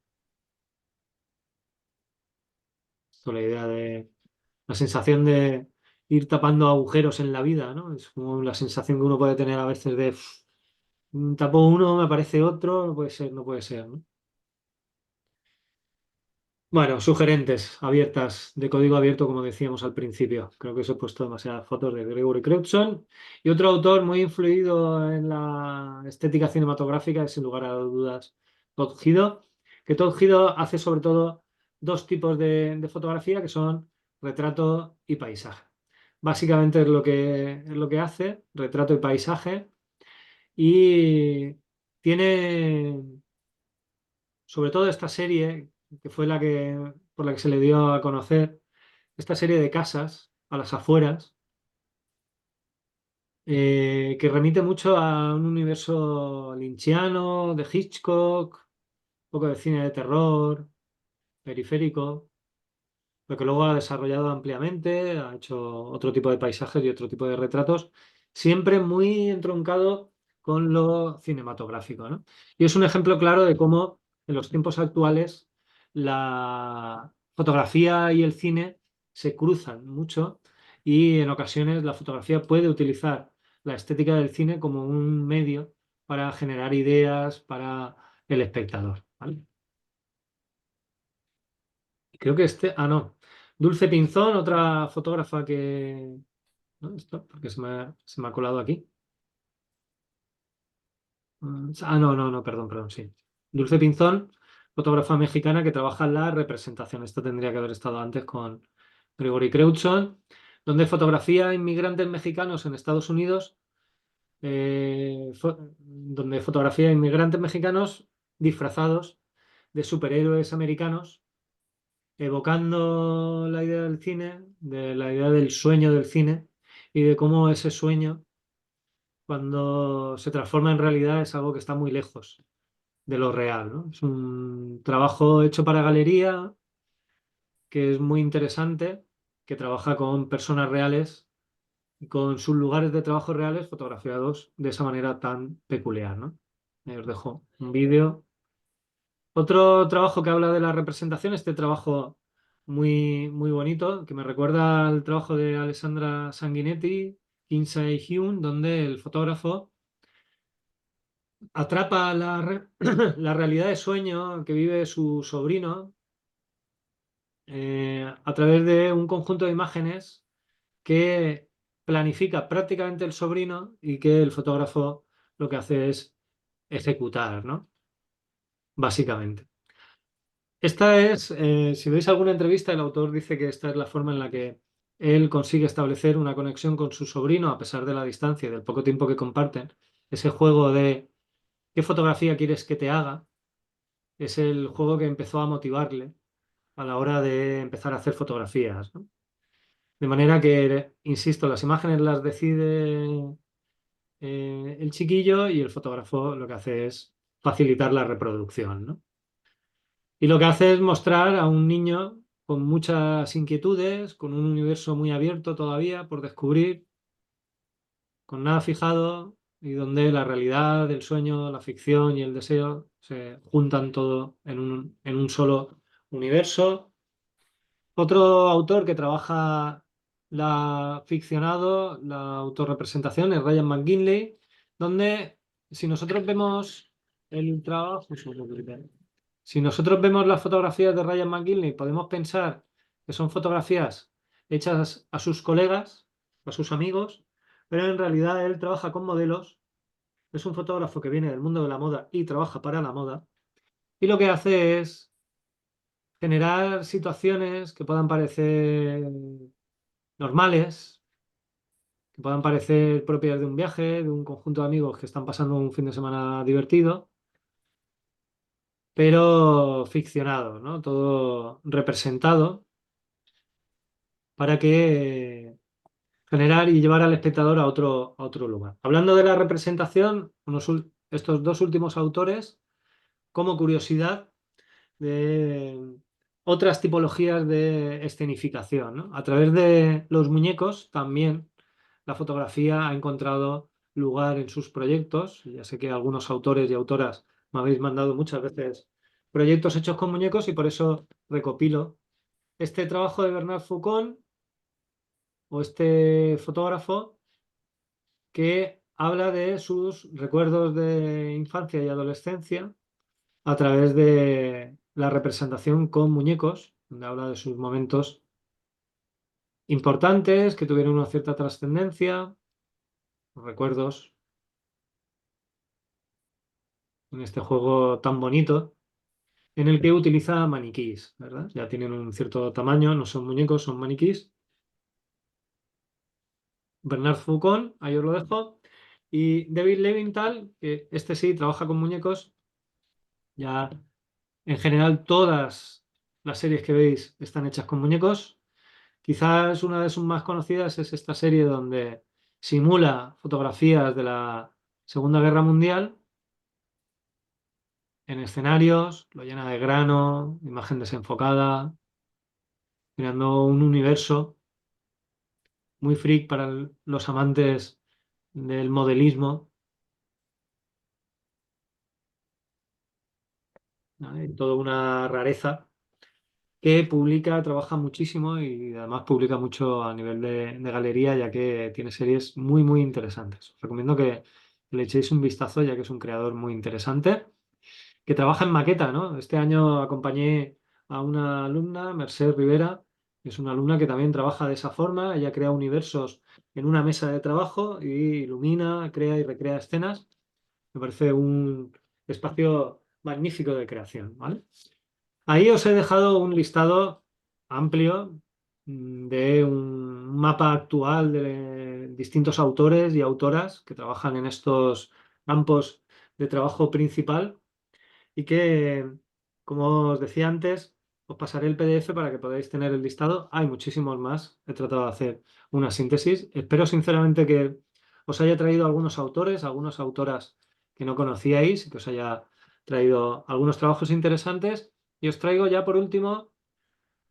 Esto, la idea de la sensación de ir tapando agujeros en la vida, ¿no? Es como la sensación que uno puede tener a veces de tapo uno, me aparece otro, no puede ser, no puede ser, ¿no? Bueno, sugerentes abiertas, de código abierto, como decíamos al principio. Creo que os he puesto demasiadas fotos de Gregory Crewdson. Y otro autor muy influido en la estética cinematográfica es, sin lugar a dudas, Todd Hido, que Todd Hido hace sobre todo dos tipos de fotografía, que son retrato y paisaje. Básicamente es lo que hace, retrato y paisaje, y tiene sobre todo esta serie, que fue por la que se le dio a conocer, esta serie de casas a las afueras, que remite mucho a un universo lynchiano, de Hitchcock, un poco de cine de terror, periférico, lo que luego ha desarrollado ampliamente, ha hecho otro tipo de paisajes y otro tipo de retratos, siempre muy entroncado con lo cinematográfico, ¿no? Y es un ejemplo claro de cómo en los tiempos actuales la fotografía y el cine se cruzan mucho y en ocasiones la fotografía puede utilizar la estética del cine como un medio para generar ideas para el espectador, ¿vale? Creo que no. Dulce Pinzón, otra fotógrafa que... ¿No? Esto, porque se me ha colado aquí. No, perdón, sí. Dulce Pinzón, fotógrafa mexicana que trabaja en la representación. Esto tendría que haber estado antes con Gregory Crewdson, donde fotografía a inmigrantes mexicanos en Estados Unidos, donde fotografía a inmigrantes mexicanos disfrazados de superhéroes americanos, evocando la idea del cine, de la idea del sueño del cine y de cómo ese sueño, cuando se transforma en realidad, es algo que está muy lejos de lo real, ¿no? Es un trabajo hecho para galería que es muy interesante, que trabaja con personas reales y con sus lugares de trabajo reales fotografiados de esa manera tan peculiar, ¿no? Ahí os dejo un vídeo. Otro trabajo que habla de la representación, este trabajo muy, muy bonito, que me recuerda al trabajo de Alessandra Sanguinetti, Kinsey Hume, donde el fotógrafo atrapa la realidad de sueño que vive su sobrino a través de un conjunto de imágenes que planifica prácticamente el sobrino y que el fotógrafo lo que hace es ejecutar, ¿no? Básicamente. Esta es, si veis alguna entrevista, el autor dice que esta es la forma en la que él consigue establecer una conexión con su sobrino a pesar de la distancia y del poco tiempo que comparten. Ese juego de ¿qué fotografía quieres que te haga? Es el juego que empezó a motivarle a la hora de empezar a hacer fotografías, ¿no? De manera que, insisto, las imágenes las decide el chiquillo y el fotógrafo lo que hace es facilitar la reproducción, ¿no? Y lo que hace es mostrar a un niño con muchas inquietudes, con un universo muy abierto todavía por descubrir, con nada fijado y donde la realidad, el sueño, la ficción y el deseo se juntan todo en un solo universo. Otro autor que trabaja la ficcionado, la autorrepresentación, es Ryan McGinley, donde si nosotros vemos el trabajo, Si nosotros vemos las fotografías de Ryan McGinley, podemos pensar que son fotografías hechas a sus colegas, a sus amigos, pero en realidad él trabaja con modelos. Es un fotógrafo que viene del mundo de la moda y trabaja para la moda. Y lo que hace es generar situaciones que puedan parecer normales, que puedan parecer propias de un viaje, de un conjunto de amigos que están pasando un fin de semana divertido, pero ficcionado, ¿no? Todo representado para que generar y llevar al espectador a otro lugar. Hablando de la representación, estos dos últimos autores, como curiosidad, de otras tipologías de escenificación, ¿no? A través de los muñecos también la fotografía ha encontrado lugar en sus proyectos. Ya sé que algunos autores y autoras me habéis mandado muchas veces proyectos hechos con muñecos y por eso recopilo este trabajo de Bernard Foucault o este fotógrafo que habla de sus recuerdos de infancia y adolescencia a través de la representación con muñecos, donde habla de sus momentos importantes que tuvieron una cierta trascendencia, recuerdos en este juego tan bonito, en el que utiliza maniquís, ¿verdad? Ya tienen un cierto tamaño, no son muñecos, son maniquís. Bernard Foucault, ahí os lo dejo. Y David Levinthal, que este sí trabaja con muñecos. Ya en general todas las series que veis están hechas con muñecos. Quizás una de sus más conocidas es esta serie donde simula fotografías de la Segunda Guerra Mundial en escenarios, lo llena de grano, imagen desenfocada, creando un universo muy freak para los amantes del modelismo, ¿vale? Toda una rareza que publica, trabaja muchísimo y además publica mucho a nivel de galería, ya que tiene series muy, muy interesantes. Os recomiendo que le echéis un vistazo, ya que es un creador muy interesante, que trabaja en maqueta, ¿no? Este año acompañé a una alumna, Merced Rivera, que es una alumna que también trabaja de esa forma. Ella crea universos en una mesa de trabajo y ilumina, crea y recrea escenas. Me parece un espacio magnífico de creación, ¿vale? Ahí os he dejado un listado amplio de un mapa actual de distintos autores y autoras que trabajan en estos campos de trabajo principal y que, como os decía antes, os pasaré el PDF para que podáis tener el listado. Hay muchísimos más. He tratado de hacer una síntesis. Espero sinceramente que os haya traído algunos autores, algunas autoras que no conocíais, que os haya traído algunos trabajos interesantes. Y os traigo ya por último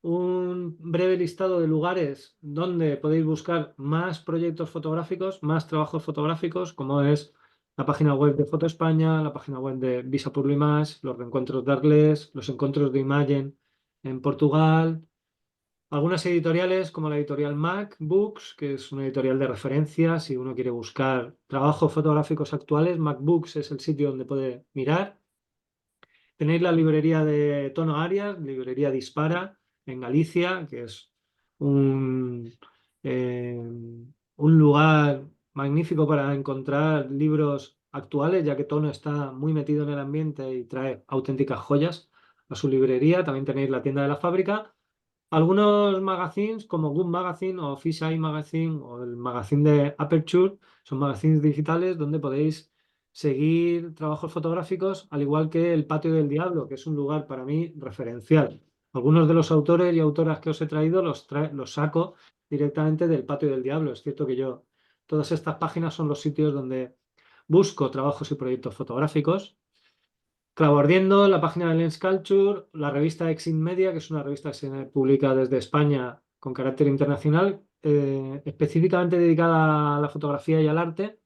un breve listado de lugares donde podéis buscar más proyectos fotográficos, más trabajos fotográficos, como es la página web de Foto España, la página web de Visa pour l'Image, los reencuentros de Arles, los encuentros de Imagen en Portugal, algunas editoriales como la editorial Mac Books, que es una editorial de referencia. Si uno quiere buscar trabajos fotográficos actuales, Mac Books es el sitio donde puede mirar. Tenéis la librería de Tono Arias, librería Dispara, en Galicia, que es un, eh, un lugar magnífico para encontrar libros actuales, ya que Tono está muy metido en el ambiente y trae auténticas joyas a su librería. También tenéis la tienda de la fábrica. Algunos magazines como Good Magazine o Fish Eye Magazine o el magazine de Aperture son magazines digitales donde podéis seguir trabajos fotográficos, al igual que el Patio del Diablo, que es un lugar para mí referencial. Algunos de los autores y autoras que os he traído los saco directamente del Patio del Diablo. Es cierto que todas estas páginas son los sitios donde busco trabajos y proyectos fotográficos. Clavo Ardiendo, la página de Lens Culture, la revista Exit Media, que es una revista que se publica desde España con carácter internacional, específicamente dedicada a la fotografía y al arte,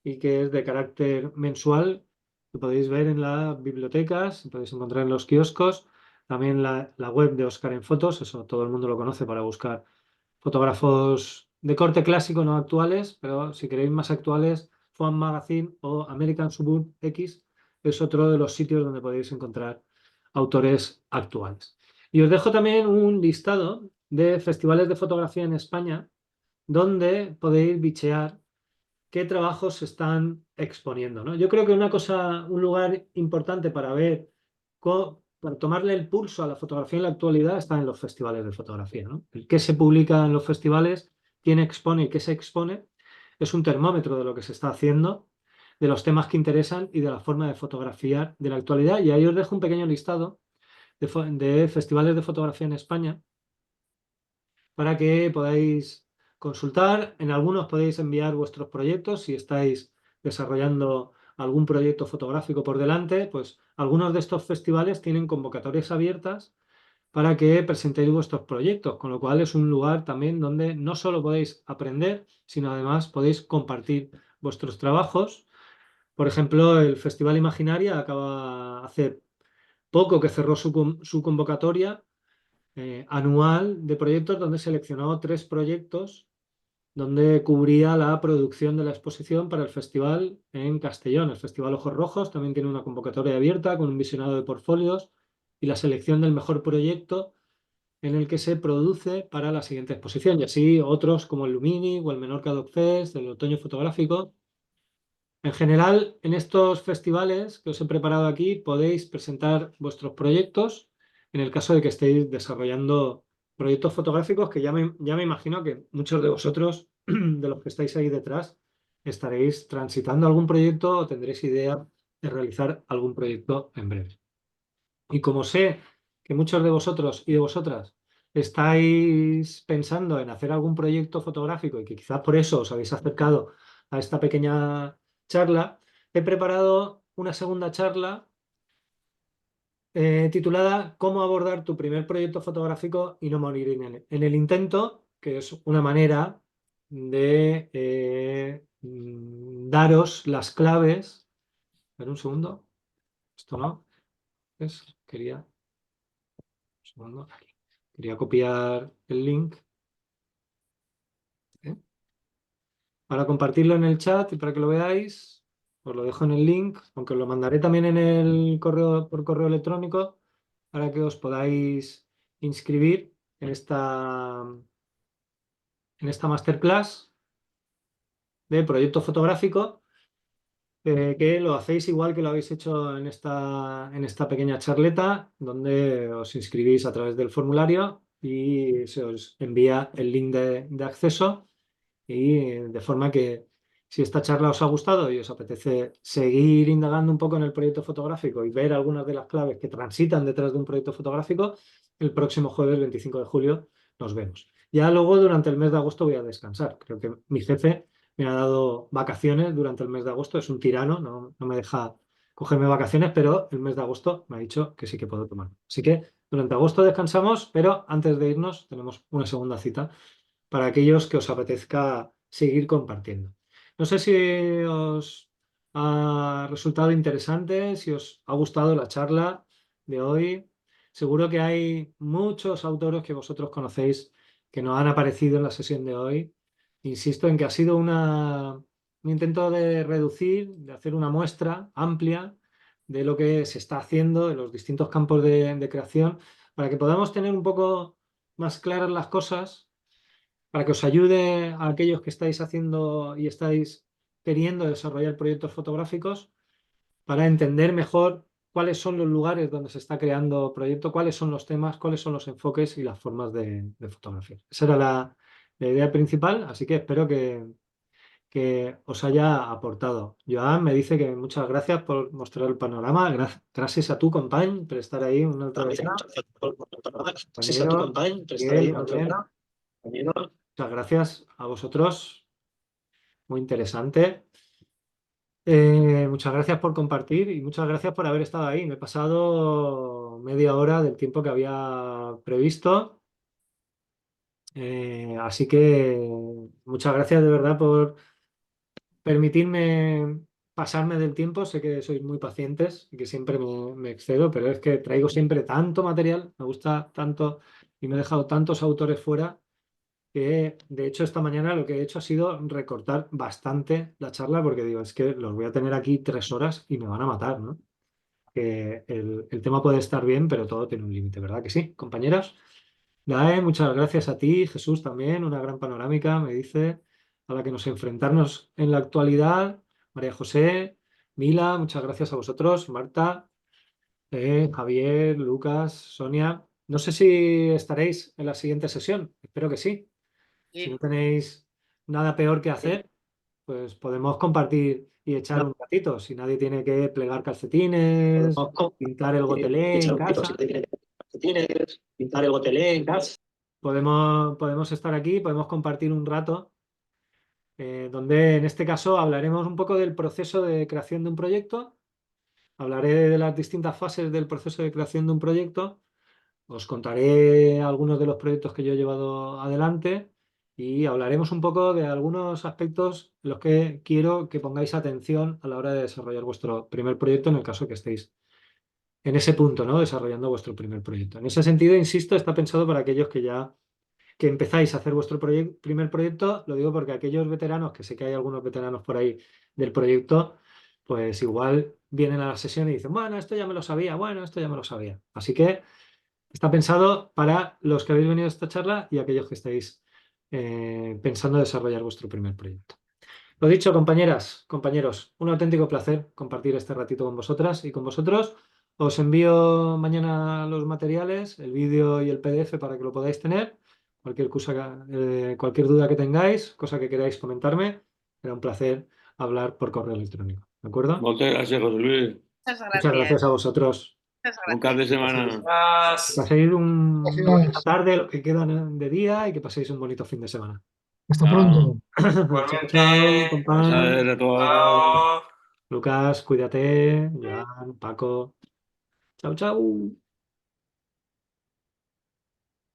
y que es de carácter mensual, que podéis ver en las bibliotecas, podéis encontrar en los kioscos, también la web de Oscar en Fotos, eso todo el mundo lo conoce para buscar fotógrafos de corte clásico, no actuales, pero si queréis más actuales, Fan Magazine o American Suburb X es otro de los sitios donde podéis encontrar autores actuales. Y os dejo también un listado de festivales de fotografía en España donde podéis bichear qué trabajos se están exponiendo, ¿no? Yo creo que un lugar importante para ver, para tomarle el pulso a la fotografía en la actualidad está en los festivales de fotografía, ¿no? El qué se publica en los festivales, quién expone y qué se expone, es un termómetro de lo que se está haciendo, de los temas que interesan y de la forma de fotografiar de la actualidad. Y ahí os dejo un pequeño listado de festivales de fotografía en España para que podáis consultar. En algunos podéis enviar vuestros proyectos si estáis desarrollando algún proyecto fotográfico por delante, pues algunos de estos festivales tienen convocatorias abiertas para que presentéis vuestros proyectos, con lo cual es un lugar también donde no solo podéis aprender, sino además podéis compartir vuestros trabajos. Por ejemplo, el Festival Imaginaria acaba hace poco que cerró su convocatoria anual de proyectos, donde seleccionó 3 proyectos donde cubría la producción de la exposición para el festival en Castellón. El Festival Ojos Rojos también tiene una convocatoria abierta con un visionado de portfolios y la selección del mejor proyecto en el que se produce para la siguiente exposición. Y así otros como el Lumini o el Menorca Doc Fest, el Otoño Fotográfico. En general, en estos festivales que os he preparado aquí, podéis presentar vuestros proyectos en el caso de que estéis desarrollando proyectos fotográficos, que ya me imagino que muchos de vosotros, de los que estáis ahí detrás, estaréis transitando algún proyecto o tendréis idea de realizar algún proyecto en breve. Y como sé que muchos de vosotros y de vosotras estáis pensando en hacer algún proyecto fotográfico y que quizás por eso os habéis acercado a esta pequeña charla, he preparado una segunda charla titulada ¿Cómo abordar tu primer proyecto fotográfico y no morir en el intento?, que es una manera de daros las claves. A ver, un segundo. Esto no. Quería... Un segundo. Aquí. Quería copiar el link. Para compartirlo en el chat y para que lo veáis, os lo dejo en el link, aunque os lo mandaré también en el correo, por correo electrónico, para que os podáis inscribir en esta masterclass de proyecto fotográfico, que lo hacéis igual que lo habéis hecho en esta pequeña charleta, donde os inscribís a través del formulario y se os envía el link de acceso. Y de forma que si esta charla os ha gustado y os apetece seguir indagando un poco en el proyecto fotográfico y ver algunas de las claves que transitan detrás de un proyecto fotográfico, el próximo jueves 25 de julio nos vemos. Ya luego durante el mes de agosto voy a descansar. Creo que mi jefe me ha dado vacaciones durante el mes de agosto. Es un tirano, no me deja cogerme vacaciones, pero el mes de agosto me ha dicho que sí que puedo tomar. Así que durante agosto descansamos, pero antes de irnos tenemos una segunda cita para aquellos que os apetezca seguir compartiendo. No sé si os ha resultado interesante, si os ha gustado la charla de hoy. Seguro que hay muchos autores que vosotros conocéis que nos han aparecido en la sesión de hoy. Insisto en que ha sido un intento de reducir, de hacer una muestra amplia de lo que se está haciendo en los distintos campos de creación, para que podamos tener un poco más claras las cosas, para que os ayude a aquellos que estáis haciendo y estáis queriendo desarrollar proyectos fotográficos, para entender mejor cuáles son los lugares donde se está creando proyecto, cuáles son los temas, cuáles son los enfoques y las formas de fotografía. Esa era la idea principal, así que espero que os haya aportado. Joan me dice que muchas gracias por mostrar el panorama. Gracias a tu compañero por estar ahí. Una altra vez. Gracias a tu compañero por estar ahí. Muchas gracias a vosotros. Muy interesante. Muchas gracias por compartir y muchas gracias por haber estado ahí. Me he pasado media hora del tiempo que había previsto. Así que muchas gracias de verdad por permitirme pasarme del tiempo. Sé que sois muy pacientes y que siempre me excedo, pero es que traigo siempre tanto material, me gusta tanto y me he dejado tantos autores fuera que, de hecho, esta mañana lo que he hecho ha sido recortar bastante la charla porque digo, es que los voy a tener aquí 3 horas y me van a matar, ¿no? que el tema puede estar bien, pero todo tiene un límite, ¿verdad que sí, compañeros? Dae, muchas gracias a ti, Jesús también, una gran panorámica, me dice, a la que nos enfrentarnos en la actualidad. María José, Mila, muchas gracias a vosotros, Marta, Javier, Lucas, Sonia. No sé si estaréis en la siguiente sesión, espero que sí. Si no tenéis nada peor que hacer, pues podemos compartir y echar un ratito. Si nadie tiene que plegar calcetines, pintar el gotelé en casa. Pintar el gotelé en casa. Podemos estar aquí, podemos compartir un rato, donde en este caso hablaremos un poco del proceso de creación de un proyecto. Hablaré de las distintas fases del proceso de creación de un proyecto. Os contaré algunos de los proyectos que yo he llevado adelante y hablaremos un poco de algunos aspectos en los que quiero que pongáis atención a la hora de desarrollar vuestro primer proyecto, en el caso que estéis en ese punto, ¿no? Desarrollando vuestro primer proyecto. En ese sentido, insisto, está pensado para aquellos que empezáis a hacer vuestro primer proyecto. Lo digo porque aquellos veteranos, que sé que hay algunos veteranos por ahí del proyecto, pues igual vienen a la sesión y dicen, bueno, esto ya me lo sabía, bueno, esto ya me lo sabía. Así que está pensado para los que habéis venido a esta charla y aquellos que estáis pensando desarrollar vuestro primer proyecto. Lo dicho, compañeras, compañeros, un auténtico placer compartir este ratito con vosotras y con vosotros. Os envío mañana los materiales, el vídeo y el PDF para que lo podáis tener. Cualquier duda que tengáis, cosa que queráis comentarme, será un placer hablar por correo electrónico. ¿De acuerdo? Moltes gràcies, José Luis. Muchas gracias a vosotros. Bon cap de setmana. Que paséis una bonita tarde, lo que queda de día y que paséis un bonito fin de semana. Hasta pronto. Chao, chao, compadre. Gràcies a tots. Lucas, cuídate. Joan, Paco. Chao, chao.